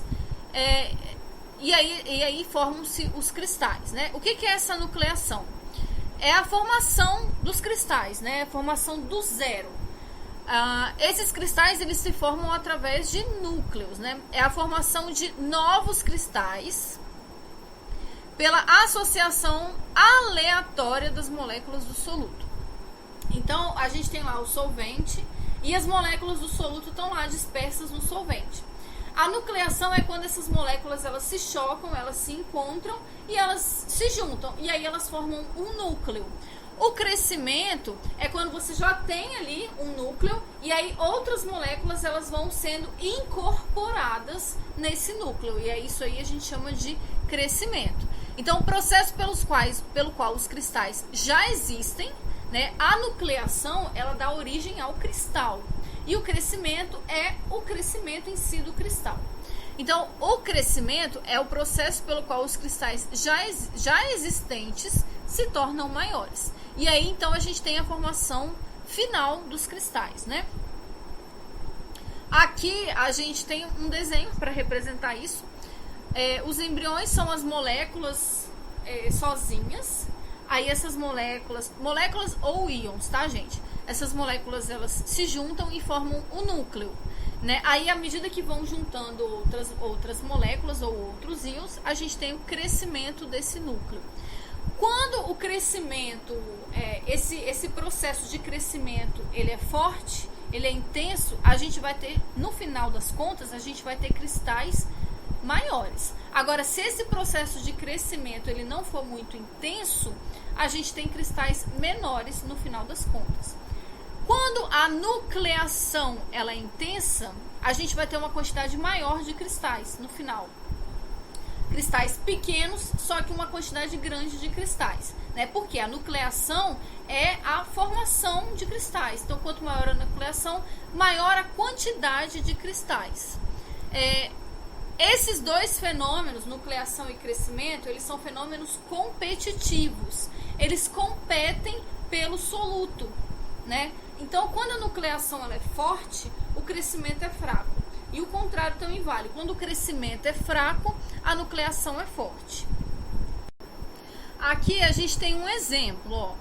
E aí formam-se os cristais, né? O que é essa nucleação? É a formação dos cristais, né? A formação do zero. Esses cristais, eles se formam através de núcleos, né? É a formação de novos cristais pela associação aleatória das moléculas do soluto. Então, a gente tem lá o solvente e as moléculas do soluto estão lá dispersas no solvente. A nucleação é quando essas moléculas elas se chocam, elas se encontram e elas se juntam. E aí elas formam um núcleo. O crescimento é quando você já tem ali um núcleo e aí outras moléculas elas vão sendo incorporadas nesse núcleo. E é isso aí a gente chama de crescimento. Então, o processo pelo qual os cristais já existem, né? A nucleação, ela dá origem ao cristal. E o crescimento é o crescimento em si do cristal. Então, o crescimento é o processo pelo qual os cristais já existentes se tornam maiores. E aí, então, a gente tem a formação final dos cristais, né? Aqui, a gente tem um desenho para representar isso. Os embriões são as moléculas sozinhas. Aí essas moléculas ou íons, tá, gente? Essas moléculas, elas se juntam e formam o núcleo, né? Aí, à medida que vão juntando outras moléculas ou outros íons, a gente tem o crescimento desse núcleo. Quando o crescimento, esse processo de crescimento, ele é forte, ele é intenso, a gente vai ter, no final das contas, a gente vai ter cristais maiores. Agora, se esse processo de crescimento ele não for muito intenso, a gente tem cristais menores no final das contas. Quando a nucleação ela é intensa, a gente vai ter uma quantidade maior de cristais no final. Cristais pequenos, só que uma quantidade grande de cristais, né? Porque a nucleação é a formação de cristais. Então, quanto maior a nucleação, maior a quantidade de cristais. Esses dois fenômenos, nucleação e crescimento, eles são fenômenos competitivos. Eles competem pelo soluto, né? Então, quando a nucleação ela é forte, o crescimento é fraco. E o contrário também vale. Quando o crescimento é fraco, a nucleação é forte. Aqui a gente tem um exemplo, ó.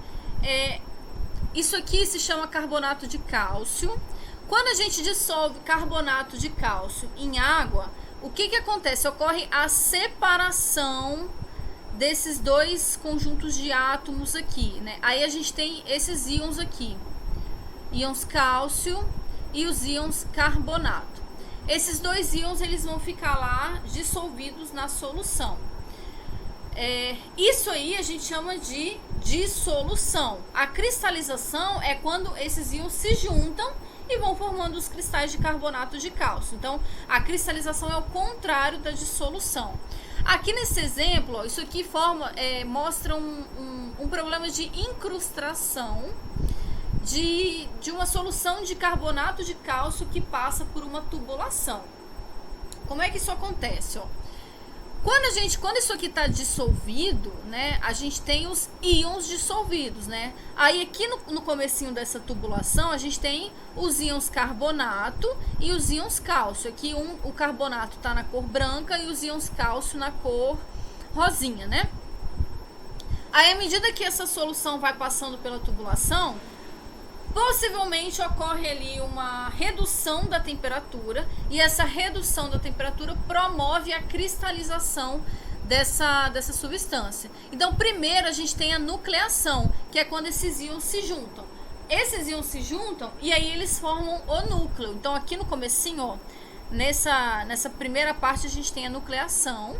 Isso aqui se chama carbonato de cálcio. Quando a gente dissolve carbonato de cálcio em água, o que acontece? Ocorre a separação desses dois conjuntos de átomos aqui, né? Aí a gente tem esses íons aqui, íons cálcio e os íons carbonato. Esses dois íons eles vão ficar lá dissolvidos na solução. Isso aí a gente chama de dissolução. A cristalização é quando esses íons se juntam e vão formando os cristais de carbonato de cálcio. Então, a cristalização é o contrário da dissolução. Aqui nesse exemplo, ó, isso aqui mostra um problema de incrustação de uma solução de carbonato de cálcio que passa por uma tubulação. Como é que isso acontece? Ó? Quando isso aqui está dissolvido, né, a gente tem os íons dissolvidos, né? Aí aqui no comecinho dessa tubulação, a gente tem os íons carbonato e os íons cálcio. Aqui o carbonato está na cor branca e os íons cálcio na cor rosinha, né? Aí, à medida que essa solução vai passando pela tubulação, possivelmente ocorre ali uma redução da temperatura e essa redução da temperatura promove a cristalização dessa substância. Então, primeiro a gente tem a nucleação, que é quando esses íons se juntam. Esses íons se juntam e aí eles formam o núcleo. Então, aqui no comecinho, ó, nessa primeira parte a gente tem a nucleação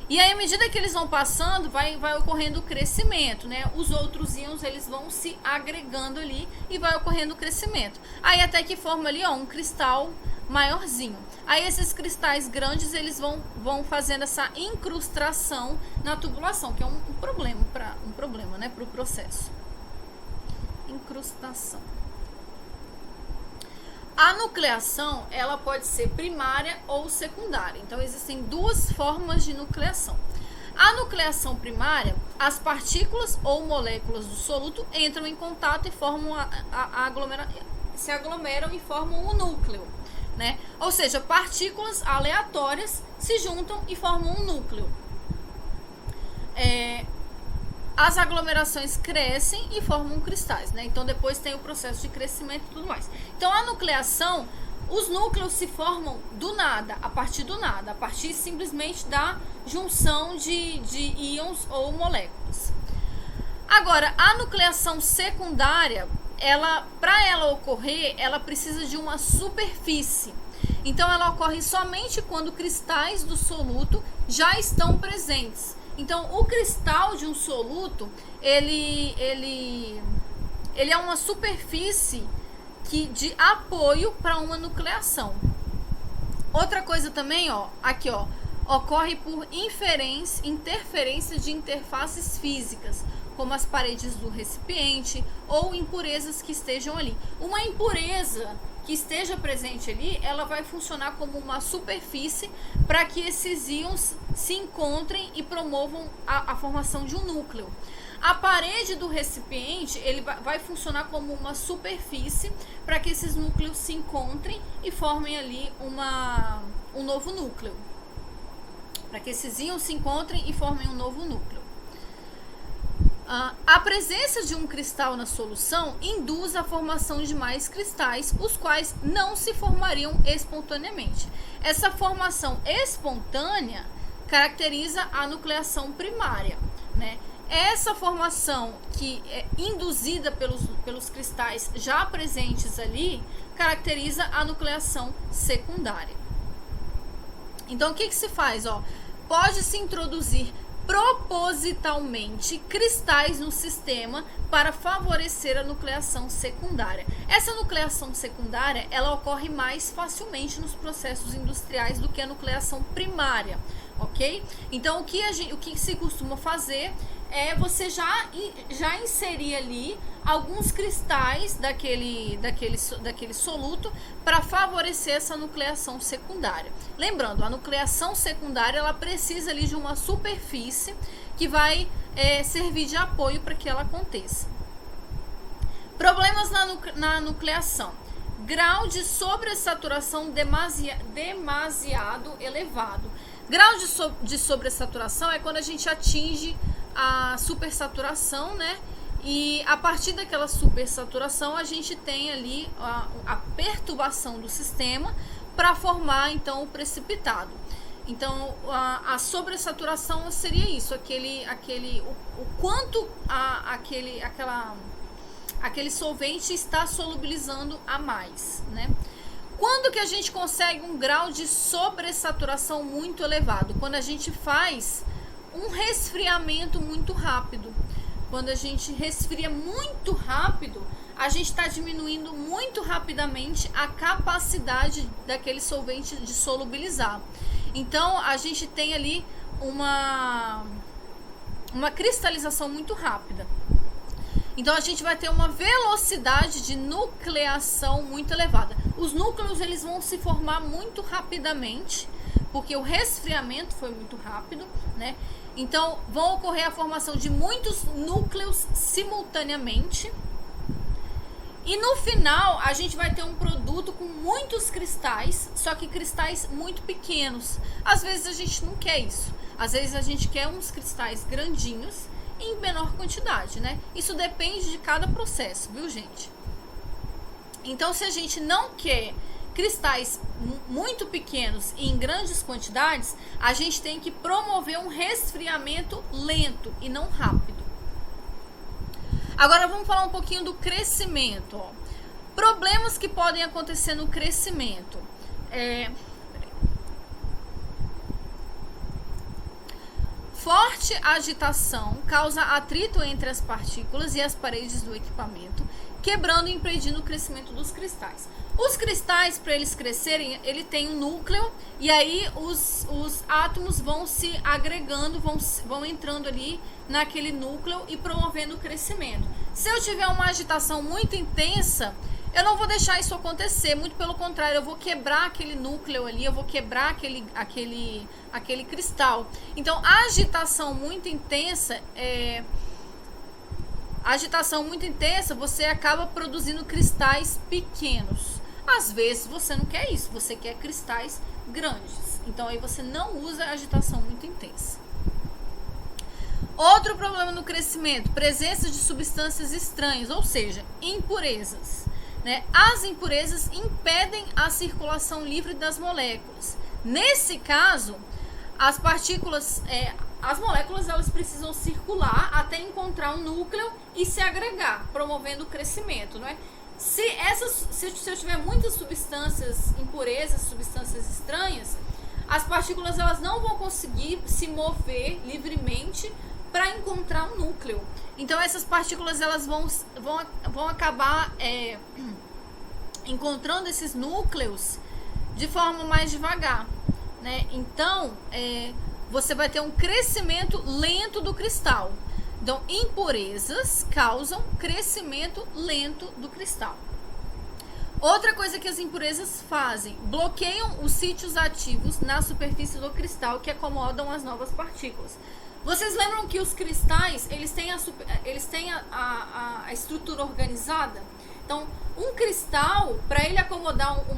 E aí, à medida que eles vão passando, vai ocorrendo o crescimento, né? Os outros íons, eles vão se agregando ali e vai ocorrendo o crescimento. Aí até que forma ali, ó, um cristal maiorzinho. Aí esses cristais grandes, eles vão fazendo essa incrustação na tubulação, que é um problema, né, para o processo. Incrustação. A nucleação, ela pode ser primária ou secundária. Então, existem duas formas de nucleação. A nucleação primária, as partículas ou moléculas do soluto entram em contato e formam se aglomeram e formam um núcleo, né? Ou seja, partículas aleatórias se juntam e formam um núcleo. As aglomerações crescem e formam cristais, né? Então depois tem o processo de crescimento e tudo mais. Então a nucleação, os núcleos se formam do nada, a partir simplesmente da junção de íons ou moléculas. Agora, a nucleação secundária, para ela ocorrer, ela precisa de uma superfície. Então ela ocorre somente quando cristais do soluto já estão presentes. Então, o cristal de um soluto, ele é uma superfície de apoio para uma nucleação. Outra coisa também, ó, aqui, ó, ocorre por interferência de interfaces físicas, como as paredes do recipiente ou impurezas que estejam ali. Uma impureza que esteja presente ali, ela vai funcionar como uma superfície para que esses íons se encontrem e promovam a formação de um núcleo. A parede do recipiente, ele vai funcionar como uma superfície para que esses núcleos se encontrem e formem ali um novo núcleo. Para que esses íons se encontrem e formem um novo núcleo. A presença de um cristal na solução induz a formação de mais cristais, os quais não se formariam espontaneamente. Essa formação espontânea caracteriza a nucleação primária, né? Essa formação que é induzida pelos cristais já presentes ali caracteriza a nucleação secundária. Então, o que se faz? Pode-se introduzir propositalmente cristais no sistema para favorecer a nucleação secundária. Essa nucleação secundária, ela ocorre mais facilmente nos processos industriais do que a nucleação primária, ok? Então, o que se costuma fazer é você já inserir ali alguns cristais daquele soluto para favorecer essa nucleação secundária. Lembrando, a nucleação secundária, ela precisa ali de uma superfície que vai servir de apoio para que ela aconteça. Problemas na nucleação. Grau de sobressaturação demasiado elevado. Grau de sobressaturação é quando a gente atinge a supersaturação, né? E a partir daquela supersaturação a gente tem ali a perturbação do sistema para formar então o precipitado. Então a sobressaturação seria isso, o quanto aquele solvente está solubilizando a mais, né? Quando que a gente consegue um grau de sobressaturação muito elevado? Quando a gente faz um resfriamento muito rápido. Quando a gente resfria muito rápido, a gente está diminuindo muito rapidamente a capacidade daquele solvente de solubilizar. Então, a gente tem ali uma cristalização muito rápida. Então, a gente vai ter uma velocidade de nucleação muito elevada. Os núcleos, eles vão se formar muito rapidamente, porque o resfriamento foi muito rápido, né? Então, vão ocorrer a formação de muitos núcleos simultaneamente. E no final, a gente vai ter um produto com muitos cristais, só que cristais muito pequenos. Às vezes a gente não quer isso. Às vezes a gente quer uns cristais grandinhos em menor quantidade, né? Isso depende de cada processo, viu, gente? Então, se a gente não quer cristais muito pequenos e em grandes quantidades, a gente tem que promover um resfriamento lento e não rápido. Agora vamos falar um pouquinho do crescimento. Problemas que podem acontecer no crescimento. forte agitação causa atrito entre as partículas e as paredes do equipamento, quebrando e impedindo o crescimento dos cristais. Os cristais, para eles crescerem, ele tem um núcleo, e aí os átomos vão se agregando, vão entrando ali naquele núcleo e promovendo o crescimento. Se eu tiver uma agitação muito intensa, eu não vou deixar isso acontecer, muito pelo contrário, eu vou quebrar aquele núcleo ali, eu vou quebrar aquele cristal. Então, a agitação muito intensa, você acaba produzindo cristais pequenos. Às vezes você não quer isso, você quer cristais grandes. Então, aí você não usa agitação muito intensa. Outro problema no crescimento, presença de substâncias estranhas, ou seja, impurezas. As impurezas impedem a circulação livre das moléculas. Nesse caso, as partículas, as moléculas, elas precisam circular até encontrar um núcleo e se agregar, promovendo o crescimento, não é? Se eu tiver muitas substâncias impurezas, substâncias estranhas, as partículas, elas não vão conseguir se mover livremente para encontrar um núcleo. Então, essas partículas, elas vão acabar encontrando esses núcleos de forma mais devagar, né? Então, você vai ter um crescimento lento do cristal. Então, impurezas causam crescimento lento do cristal. Outra coisa que as impurezas fazem, bloqueiam os sítios ativos na superfície do cristal que acomodam as novas partículas. Vocês lembram que os cristais, eles têm a estrutura organizada? Então, um cristal, para ele acomodar um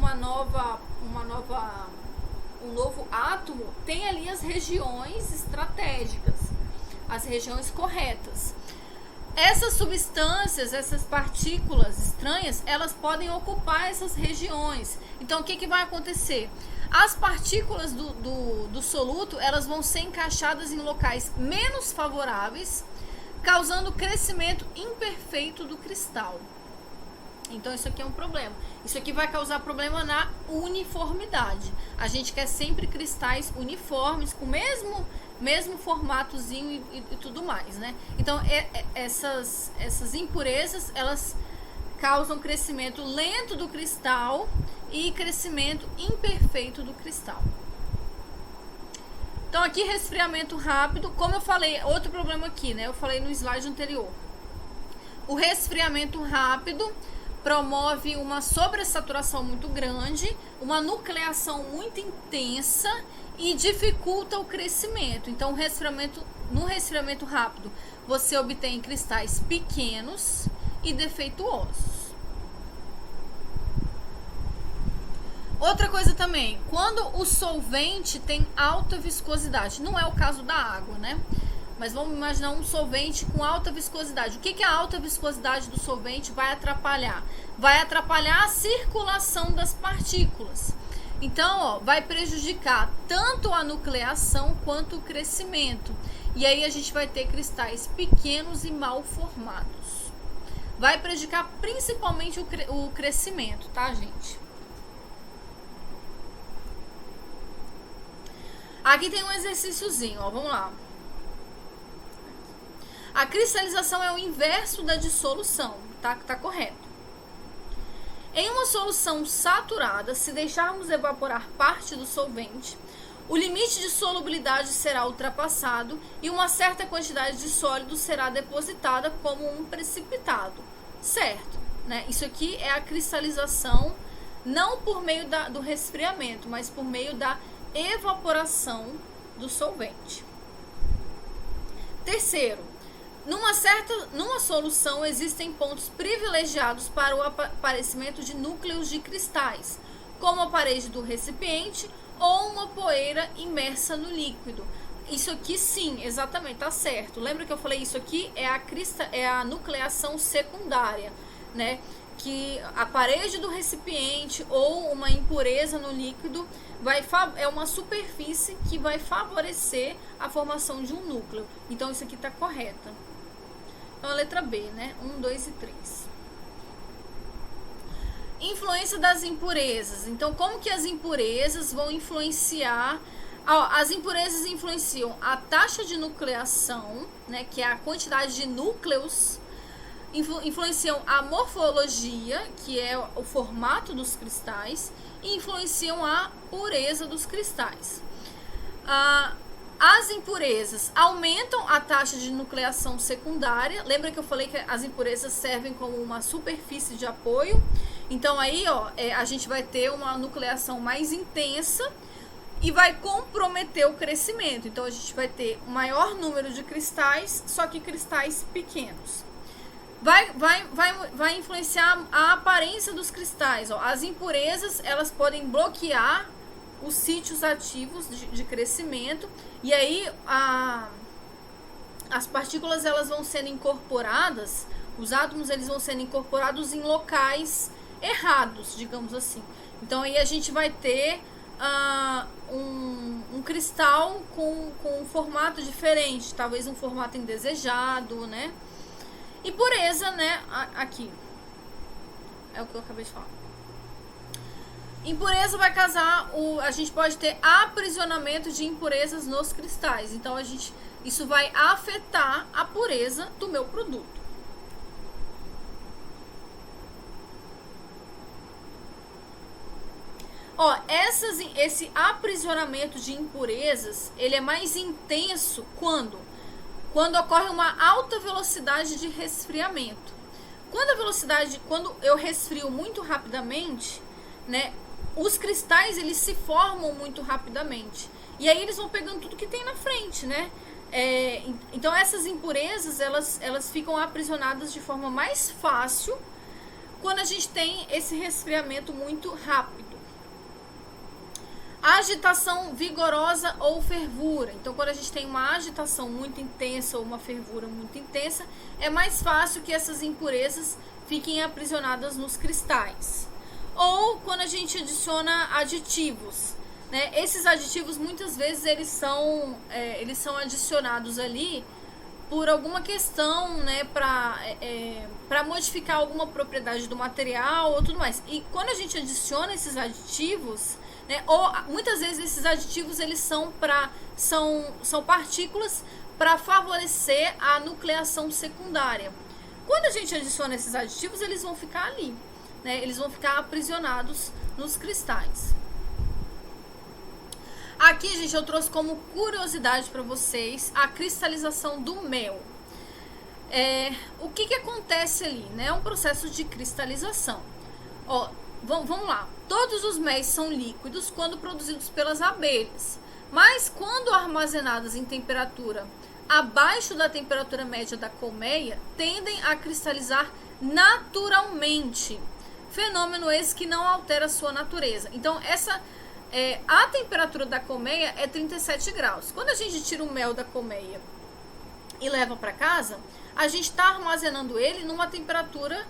novo átomo, tem ali as regiões estratégicas, as regiões corretas. Essas substâncias, essas partículas estranhas, elas podem ocupar essas regiões. Então, o que vai acontecer? As partículas do soluto, elas vão ser encaixadas em locais menos favoráveis, causando crescimento imperfeito do cristal. Então, isso aqui é um problema. Isso aqui vai causar problema na uniformidade. A gente quer sempre cristais uniformes, com o mesmo formatozinho e tudo mais, né? Então, essas impurezas, elas causam crescimento lento do cristal e crescimento imperfeito do cristal. Então, aqui, resfriamento rápido. Como eu falei, outro problema aqui, né? Eu falei no slide anterior. O resfriamento rápido promove uma sobressaturação muito grande, uma nucleação muito intensa e dificulta o crescimento. Então, no resfriamento rápido, você obtém cristais pequenos e defeituosos. Outra coisa também, quando o solvente tem alta viscosidade, não é o caso da água, né? Mas vamos imaginar um solvente com alta viscosidade. O que a alta viscosidade do solvente vai atrapalhar? Vai atrapalhar a circulação das partículas. Então, vai prejudicar tanto a nucleação quanto o crescimento. E aí a gente vai ter cristais pequenos e mal formados. Vai prejudicar principalmente o crescimento, tá, gente? Aqui tem um exercíciozinho, ó, vamos lá. A cristalização é o inverso da dissolução, tá correto. Em uma solução saturada, se deixarmos evaporar parte do solvente, o limite de solubilidade será ultrapassado e uma certa quantidade de sólido será depositada como um precipitado, certo? Né? Isso aqui é a cristalização, não por meio do resfriamento, mas por meio da evaporação do solvente. Terceiro, numa solução existem pontos privilegiados para o aparecimento de núcleos de cristais, como a parede do recipiente ou uma poeira imersa no líquido. Isso aqui sim, exatamente, tá certo. Lembra que eu falei isso aqui é a nucleação secundária, né? Que a parede do recipiente ou uma impureza no líquido é uma superfície que vai favorecer a formação de um núcleo. Então, isso aqui está correta. Então, a letra B, né? 1, 2 e 3. Influência das impurezas. Então, como que as impurezas vão influenciar As impurezas influenciam a taxa de nucleação, né, que é a quantidade de núcleos, influenciam a morfologia, que é o formato dos cristais, e influenciam a pureza dos cristais. As impurezas aumentam a taxa de nucleação secundária. Lembra que eu falei que as impurezas servem como uma superfície de apoio? Então aí, a gente vai ter uma nucleação mais intensa e vai comprometer o crescimento. Então a gente vai ter um maior número de cristais, só que cristais pequenos. Vai influenciar a aparência dos cristais. As impurezas, elas podem bloquear os sítios ativos de crescimento, e aí as partículas, elas vão sendo incorporadas, os átomos, eles vão sendo incorporados em locais errados, digamos assim. Então aí a gente vai ter um cristal com um formato diferente, talvez um formato indesejado, né? E pureza, né, aqui é o que eu acabei de falar. Impureza vai causar, a gente pode ter aprisionamento de impurezas nos cristais. Então isso vai afetar a pureza do meu produto. Esse aprisionamento de impurezas, ele é mais intenso quando ocorre uma alta velocidade de resfriamento. Quando eu resfrio muito rapidamente, né, os cristais, eles se formam muito rapidamente. E aí eles vão pegando tudo que tem na frente, né? Então essas impurezas, elas ficam aprisionadas de forma mais fácil quando a gente tem esse resfriamento muito rápido. Agitação vigorosa ou fervura. Então, quando a gente tem uma agitação muito intensa ou uma fervura muito intensa, é mais fácil que essas impurezas fiquem aprisionadas nos cristais. Ou quando a gente adiciona aditivos, né? Esses aditivos, muitas vezes, eles são adicionados ali por alguma questão, né, para modificar alguma propriedade do material ou tudo mais. E quando a gente adiciona esses aditivos, né, ou muitas vezes esses aditivos, eles são partículas para favorecer a nucleação secundária. Quando a gente adiciona esses aditivos, eles vão ficar ali, né, eles vão ficar aprisionados nos cristais. Aqui, gente, eu trouxe como curiosidade para vocês a cristalização do mel. O que acontece ali, né? É um processo de cristalização. Vamos lá. Todos os méis são líquidos quando produzidos pelas abelhas, mas quando armazenadas em temperatura abaixo da temperatura média da colmeia, tendem a cristalizar naturalmente. Fenômeno esse que não altera sua natureza. Então, a temperatura da colmeia é 37 graus. Quando a gente tira o mel da colmeia e leva para casa, a gente está armazenando ele numa temperatura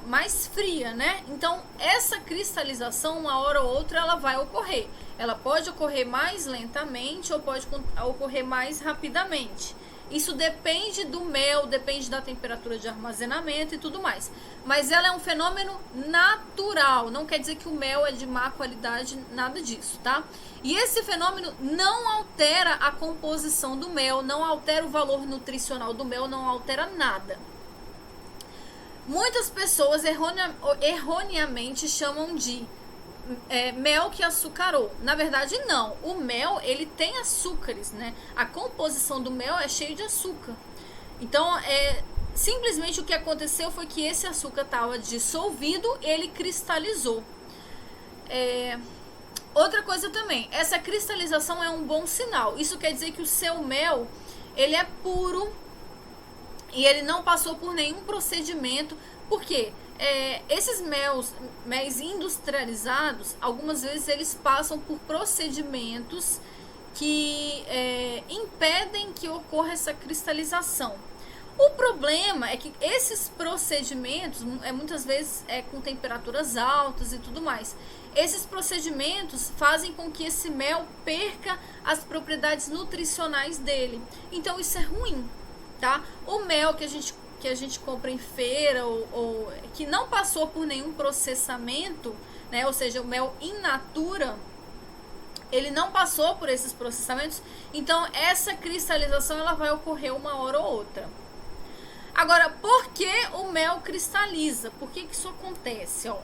mais fria, né? Então, essa cristalização, uma hora ou outra, ela vai ocorrer. Ela pode ocorrer mais lentamente ou pode ocorrer mais rapidamente. Isso depende do mel, depende da temperatura de armazenamento e tudo mais. Mas ela é um fenômeno natural, não quer dizer que o mel é de má qualidade, nada disso, tá? E esse fenômeno não altera a composição do mel, não altera o valor nutricional do mel, não altera nada. Muitas pessoas erroneamente chamam de mel que açucarou. Na verdade, não. O mel, ele tem açúcares, né? A composição do mel é cheia de açúcar. Então, simplesmente o que aconteceu foi que esse açúcar estava dissolvido, ele cristalizou. Outra coisa também, essa cristalização é um bom sinal. Isso quer dizer que o seu mel, ele é puro e ele não passou por nenhum procedimento. Por quê? Esses méis industrializados, algumas vezes eles passam por procedimentos que impedem que ocorra essa cristalização. O problema é que esses procedimentos, muitas vezes com temperaturas altas e tudo mais, esses procedimentos fazem com que esse mel perca as propriedades nutricionais dele. Então isso é ruim, tá? O mel que a gente compra em feira ou que não passou por nenhum processamento, né? Ou seja, o mel in natura, ele não passou por esses processamentos, então essa cristalização ela vai ocorrer uma hora ou outra. Agora, por que o mel cristaliza? Por que isso acontece? Ó,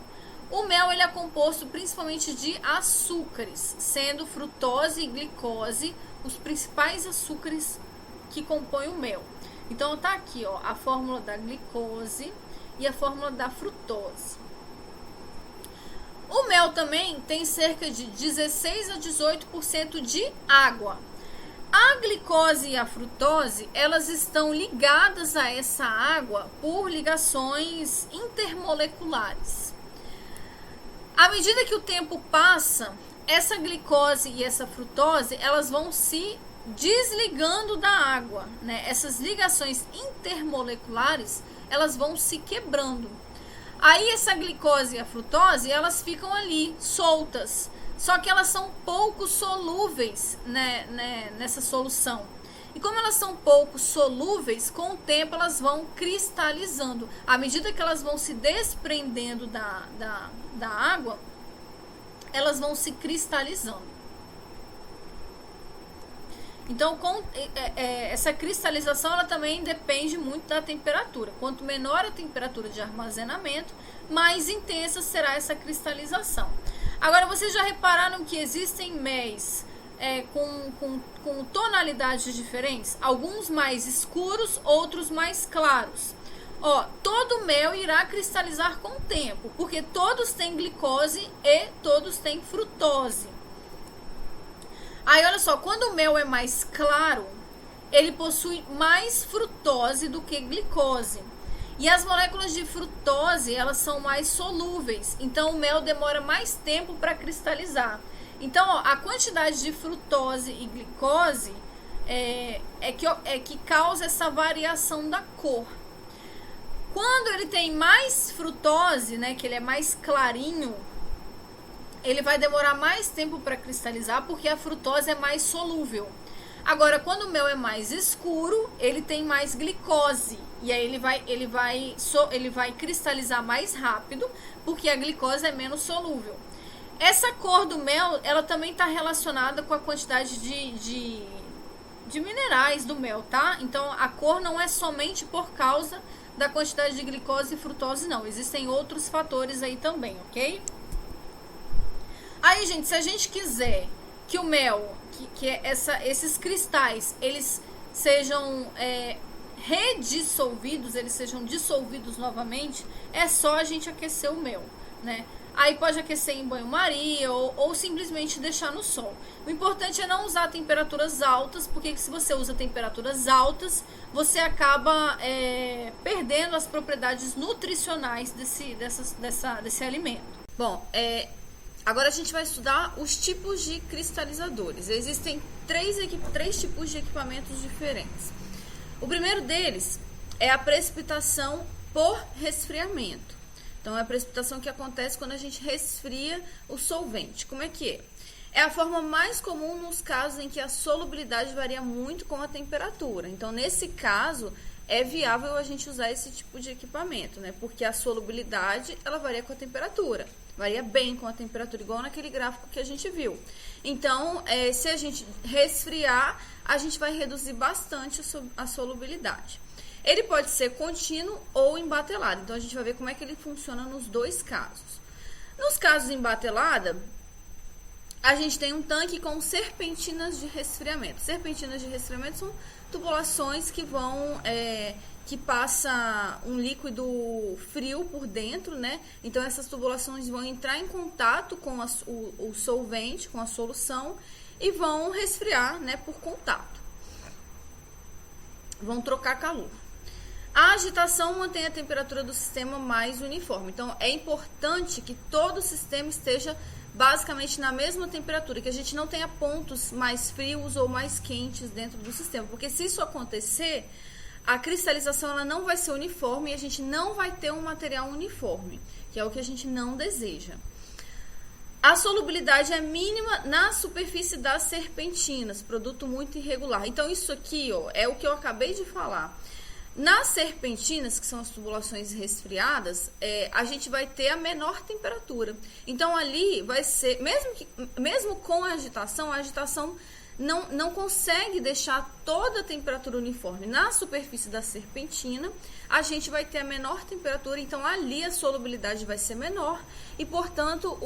o mel ele é composto principalmente de açúcares, sendo frutose e glicose os principais açúcares que compõem o mel. Então tá aqui, ó, a fórmula da glicose e a fórmula da frutose. O mel também tem cerca de 16 a 18% de água. A glicose e a frutose, elas estão ligadas a essa água por ligações intermoleculares. À medida que o tempo passa, essa glicose e essa frutose, elas vão se desligando da água, né? Essas ligações intermoleculares, elas vão se quebrando. Aí essa glicose e a frutose, elas ficam ali soltas, só que elas são pouco solúveis, né, nessa solução. E como elas são pouco solúveis, com o tempo elas vão cristalizando. À medida que elas vão se desprendendo da água, elas vão se cristalizando. Então, essa cristalização ela também depende muito da temperatura. Quanto menor a temperatura de armazenamento, mais intensa será essa cristalização. Agora, vocês já repararam que existem méis com tonalidades diferentes? Alguns mais escuros, outros mais claros. Ó, todo mel irá cristalizar com o tempo, porque todos têm glicose e todos têm frutose. Aí, olha só, quando o mel é mais claro, ele possui mais frutose do que glicose. E as moléculas de frutose, elas são mais solúveis. Então, o mel demora mais tempo para cristalizar. Então, ó, a quantidade de frutose e glicose é que causa essa variação da cor. Quando ele tem mais frutose, né, que ele é mais clarinho, ele vai demorar mais tempo para cristalizar porque a frutose é mais solúvel. Agora, quando o mel é mais escuro, ele tem mais glicose. E aí ele vai cristalizar mais rápido porque a glicose é menos solúvel. Essa cor do mel, ela também está relacionada com a quantidade de minerais do mel, tá? Então, a cor não é somente por causa da quantidade de glicose e frutose, não. Existem outros fatores aí também, ok? Aí, gente, se a gente quiser que o mel, esses cristais, eles sejam redissolvidos, eles sejam dissolvidos novamente, é só a gente aquecer o mel, né? Aí pode aquecer em banho-maria ou simplesmente deixar no sol. O importante é não usar temperaturas altas, porque se você usa temperaturas altas, você acaba perdendo as propriedades nutricionais desse alimento. Bom, agora a gente vai estudar os tipos de cristalizadores. Existem três tipos de equipamentos diferentes. O primeiro deles é a precipitação por resfriamento. Então, é a precipitação que acontece quando a gente resfria o solvente. Como é que é? É a forma mais comum nos casos em que a solubilidade varia muito com a temperatura. Então, nesse caso, é viável a gente usar esse tipo de equipamento, né? Porque a solubilidade, ela varia com a temperatura. Varia bem com a temperatura, igual naquele gráfico que a gente viu. Então, se a gente resfriar, a gente vai reduzir bastante a solubilidade. Ele pode ser contínuo ou embatelado. Então, a gente vai ver como é que ele funciona nos dois casos. Nos casos embatelada, a gente tem um tanque com serpentinas de resfriamento. Serpentinas de resfriamento são tubulações que que passa um líquido frio por dentro, né? Então, essas tubulações vão entrar em contato com o solvente, com a solução, e vão resfriar, né, por contato. Vão trocar calor. A agitação mantém a temperatura do sistema mais uniforme. Então, é importante que todo o sistema esteja basicamente na mesma temperatura, que a gente não tenha pontos mais frios ou mais quentes dentro do sistema. Porque se isso acontecer, a cristalização ela não vai ser uniforme e a gente não vai ter um material uniforme, que é o que a gente não deseja. A solubilidade é mínima na superfície das serpentinas, produto muito irregular. Então, isso aqui, ó, é o que eu acabei de falar. Nas serpentinas, que são as tubulações resfriadas, a gente vai ter a menor temperatura. Então ali vai ser, mesmo com a agitação não consegue deixar toda a temperatura uniforme. Na superfície da serpentina, a gente vai ter a menor temperatura, então ali a solubilidade vai ser menor e, portanto,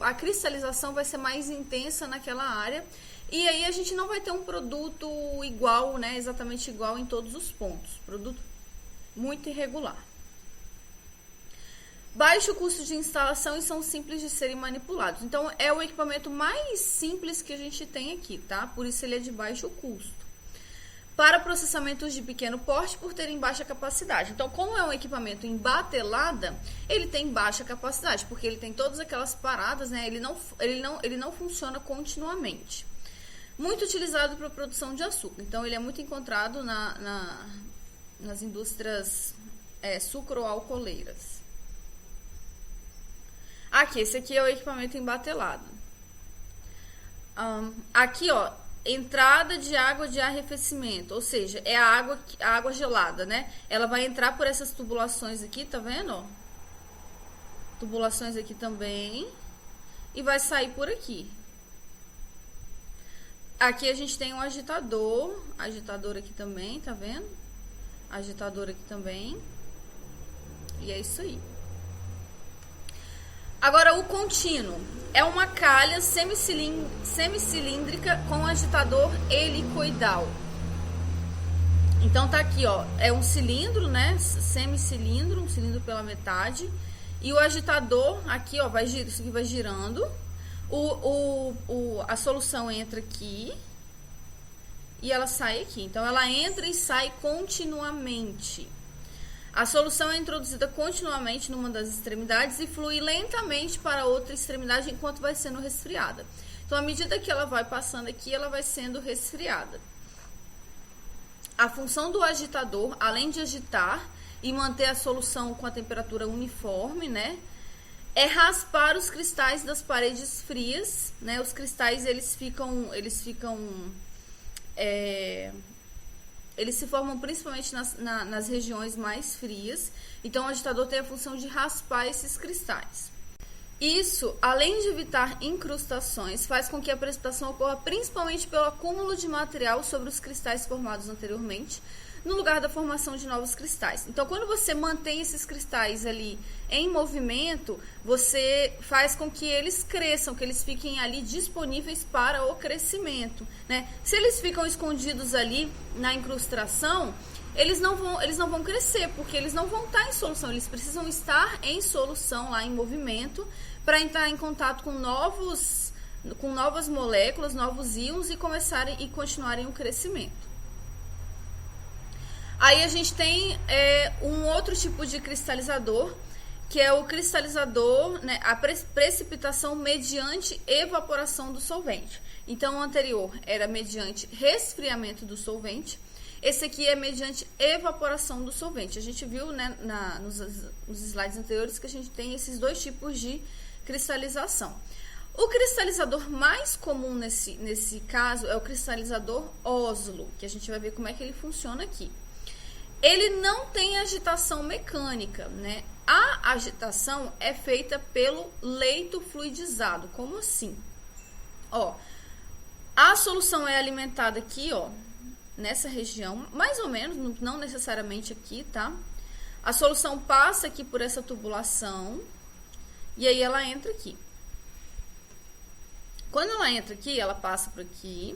a cristalização vai ser mais intensa naquela área. E aí a gente não vai ter um produto igual, né, exatamente igual em todos os pontos. Produto muito irregular. Baixo custo de instalação e são simples de serem manipulados. Então, é o equipamento mais simples que a gente tem aqui, tá? Por isso ele é de baixo custo. Para processamentos de pequeno porte, por terem baixa capacidade. Então, como é um equipamento em batelada, ele tem baixa capacidade, porque ele tem todas aquelas paradas, né? Ele não funciona continuamente. Muito utilizado para a produção de açúcar. Então, ele é muito encontrado nas indústrias sucroalcooleiras. Aqui, esse aqui é o equipamento embatelado. Aqui, ó, entrada de água de arrefecimento, ou seja, é a água gelada, né? Ela vai entrar por essas tubulações aqui, tá vendo? Ó? Tubulações aqui também. E vai sair por aqui. Aqui a gente tem um agitador aqui também, tá vendo? Agitador aqui também. E é isso aí. Agora, o contínuo é uma calha semicilíndrica com agitador helicoidal. Então, tá aqui, ó, é um cilindro, né, semicilindro, um cilindro pela metade. E o agitador, aqui, ó, isso aqui vai girando. A solução entra aqui e ela sai aqui. Então, ela entra e sai continuamente. A solução é introduzida continuamente numa das extremidades e flui lentamente para outra extremidade enquanto vai sendo resfriada. Então, à medida que ela vai passando aqui, ela vai sendo resfriada. A função do agitador, além de agitar e manter a solução com a temperatura uniforme, né, é raspar os cristais das paredes frias, né? Os cristais, eles se formam principalmente nas regiões mais frias. Então, o agitador tem a função de raspar esses cristais. Isso, além de evitar incrustações, faz com que a precipitação ocorra principalmente pelo acúmulo de material sobre os cristais formados anteriormente, no lugar da formação de novos cristais. Então, quando você mantém esses cristais ali em movimento, você faz com que eles cresçam, que eles fiquem ali disponíveis para o crescimento, né? Se eles ficam escondidos ali na incrustação, eles não vão crescer, porque eles não vão estar em solução, eles precisam estar em solução, lá em movimento, para entrar em contato com novas moléculas, novos íons e continuarem o crescimento. Aí a gente tem um outro tipo de cristalizador, que é o cristalizador, né, a precipitação mediante evaporação do solvente. Então, o anterior era mediante resfriamento do solvente. Esse aqui é mediante evaporação do solvente. A gente viu, né, nos slides anteriores que a gente tem esses dois tipos de cristalização. O cristalizador mais comum nesse caso é o cristalizador Oslo, que a gente vai ver como é que ele funciona aqui. Ele não tem agitação mecânica, né? A agitação é feita pelo leito fluidizado. Como assim? Ó, a solução é alimentada aqui, ó, nessa região, mais ou menos, não necessariamente aqui, tá? A solução passa aqui por essa tubulação e aí ela entra aqui. Quando ela entra aqui, ela passa por aqui.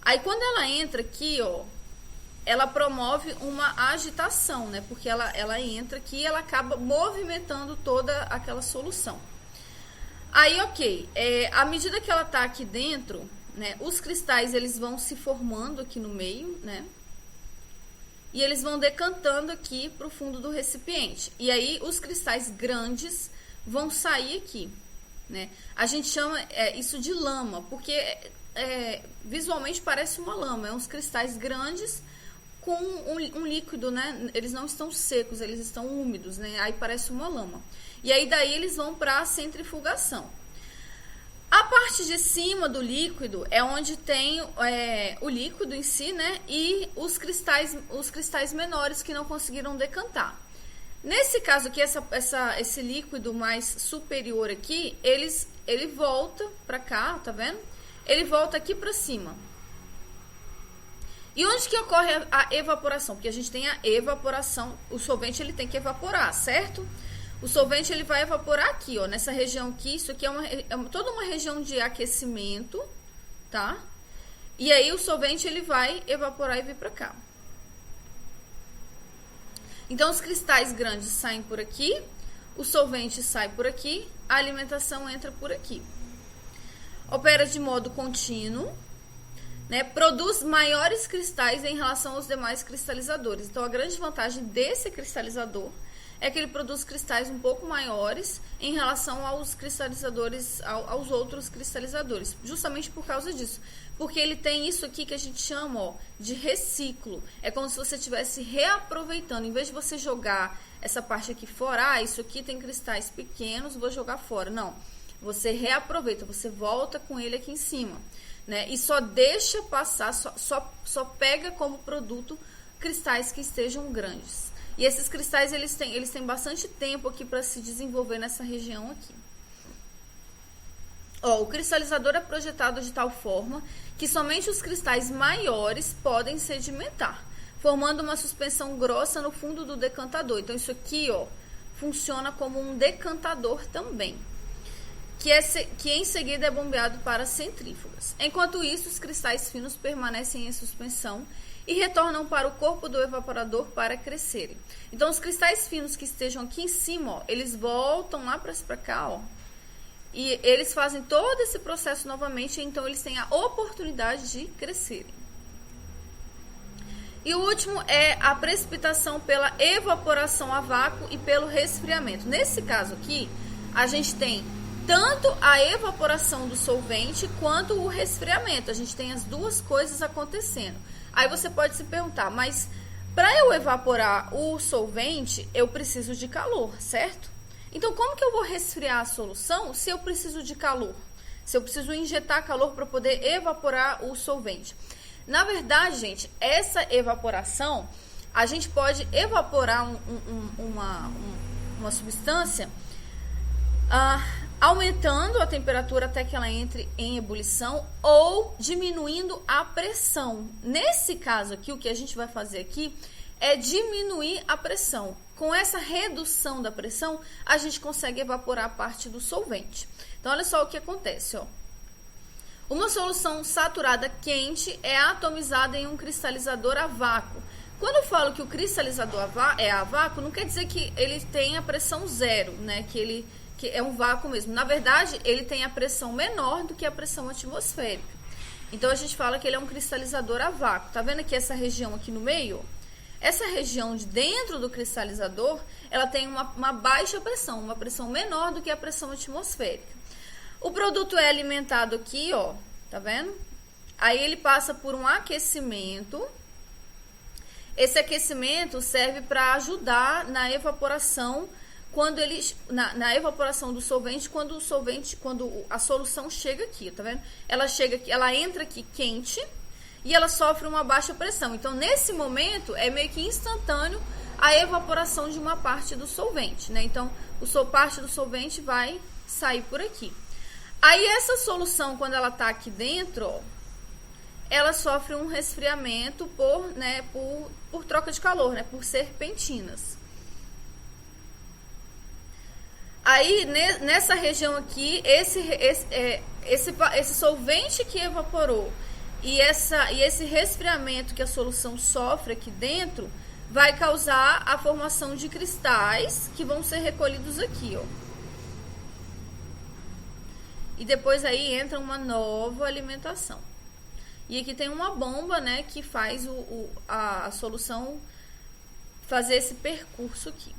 Aí quando ela entra aqui, ó, ela promove uma agitação, né? Porque ela entra aqui e ela acaba movimentando toda aquela solução. Aí, ok, à medida que ela tá aqui dentro, né, os cristais, eles vão se formando aqui no meio, né? E eles vão decantando aqui pro fundo do recipiente. E aí, os cristais grandes vão sair aqui, né? A gente chama isso de lama, porque visualmente parece uma lama. É uns cristais grandes com um líquido, né? Eles não estão secos, eles estão úmidos, né? Aí parece uma lama. E aí daí eles vão para a centrifugação. A parte de cima do líquido é onde tem o líquido em si, né? E os cristais menores que não conseguiram decantar. Nesse caso aqui, esse líquido mais superior aqui, ele volta pra cá, tá vendo? Ele volta aqui pra cima. E onde que ocorre a evaporação? Porque a gente tem a evaporação, o solvente ele tem que evaporar, certo? O solvente ele vai evaporar aqui, ó, nessa região aqui. Isso aqui é toda uma região de aquecimento, tá? E aí o solvente ele vai evaporar e vir pra cá. Então os cristais grandes saem por aqui, o solvente sai por aqui, a alimentação entra por aqui. Opera de modo contínuo, né? Produz maiores cristais em relação aos demais cristalizadores. Então a grande vantagem desse cristalizador é que ele produz cristais um pouco maiores em relação aos cristalizadores, aos outros cristalizadores, justamente por causa disso. Porque ele tem isso aqui que a gente chama, ó, de reciclo. É como se você estivesse reaproveitando. Em vez de você jogar essa parte aqui fora, isso aqui tem cristais pequenos, vou jogar fora. Não, você reaproveita, você volta com ele aqui em cima, né? E só deixa passar, só pega como produto cristais que estejam grandes. E esses cristais, eles têm bastante tempo aqui para se desenvolver nessa região aqui. Ó, o cristalizador é projetado de tal forma que somente os cristais maiores podem sedimentar, formando uma suspensão grossa no fundo do decantador. Então, isso aqui, ó, funciona como um decantador também, que em seguida é bombeado para centrífugas. Enquanto isso, os cristais finos permanecem em suspensão e retornam para o corpo do evaporador para crescerem. Então, os cristais finos que estejam aqui em cima, ó, eles voltam lá para cá, ó, e eles fazem todo esse processo novamente, então eles têm a oportunidade de crescerem. E o último é a precipitação pela evaporação a vácuo e pelo resfriamento. Nesse caso aqui, a gente tem tanto a evaporação do solvente quanto o resfriamento. A gente tem as duas coisas acontecendo. Aí você pode se perguntar, mas para eu evaporar o solvente, eu preciso de calor, certo? Então, como que eu vou resfriar a solução se eu preciso de calor? Se eu preciso injetar calor para poder evaporar o solvente? Na verdade, gente, essa evaporação, a gente pode evaporar uma substância aumentando a temperatura até que ela entre em ebulição ou diminuindo a pressão. Nesse caso aqui, o que a gente vai fazer aqui é diminuir a pressão. Com essa redução da pressão, a gente consegue evaporar a parte do solvente. Então, olha só o que acontece, ó. Uma solução saturada quente é atomizada em um cristalizador a vácuo. Quando eu falo que o cristalizador é a vácuo, não quer dizer que ele tenha pressão zero, né? Que é um vácuo mesmo. Na verdade, ele tem a pressão menor do que a pressão atmosférica. Então, a gente fala que ele é um cristalizador a vácuo. Tá vendo aqui essa região aqui no meio? Essa região de dentro do cristalizador, ela tem uma baixa pressão, uma pressão menor do que a pressão atmosférica. O produto é alimentado aqui, ó, tá vendo? Aí ele passa por um aquecimento. Esse aquecimento serve para ajudar na evaporação na evaporação do solvente, quando a solução chega aqui, tá vendo? Ela chega aqui, ela entra aqui quente e ela sofre uma baixa pressão. Então, nesse momento, é meio que instantâneo a evaporação de uma parte do solvente, né? Então, parte do solvente vai sair por aqui. Aí, essa solução, quando ela tá aqui dentro, ó, ela sofre um resfriamento por troca de calor, né? Por serpentinas. Aí, nessa região aqui, esse solvente que evaporou e esse resfriamento que a solução sofre aqui dentro vai causar a formação de cristais que vão ser recolhidos aqui, ó. E depois aí entra uma nova alimentação. E aqui tem uma bomba, né, que faz a solução fazer esse percurso aqui.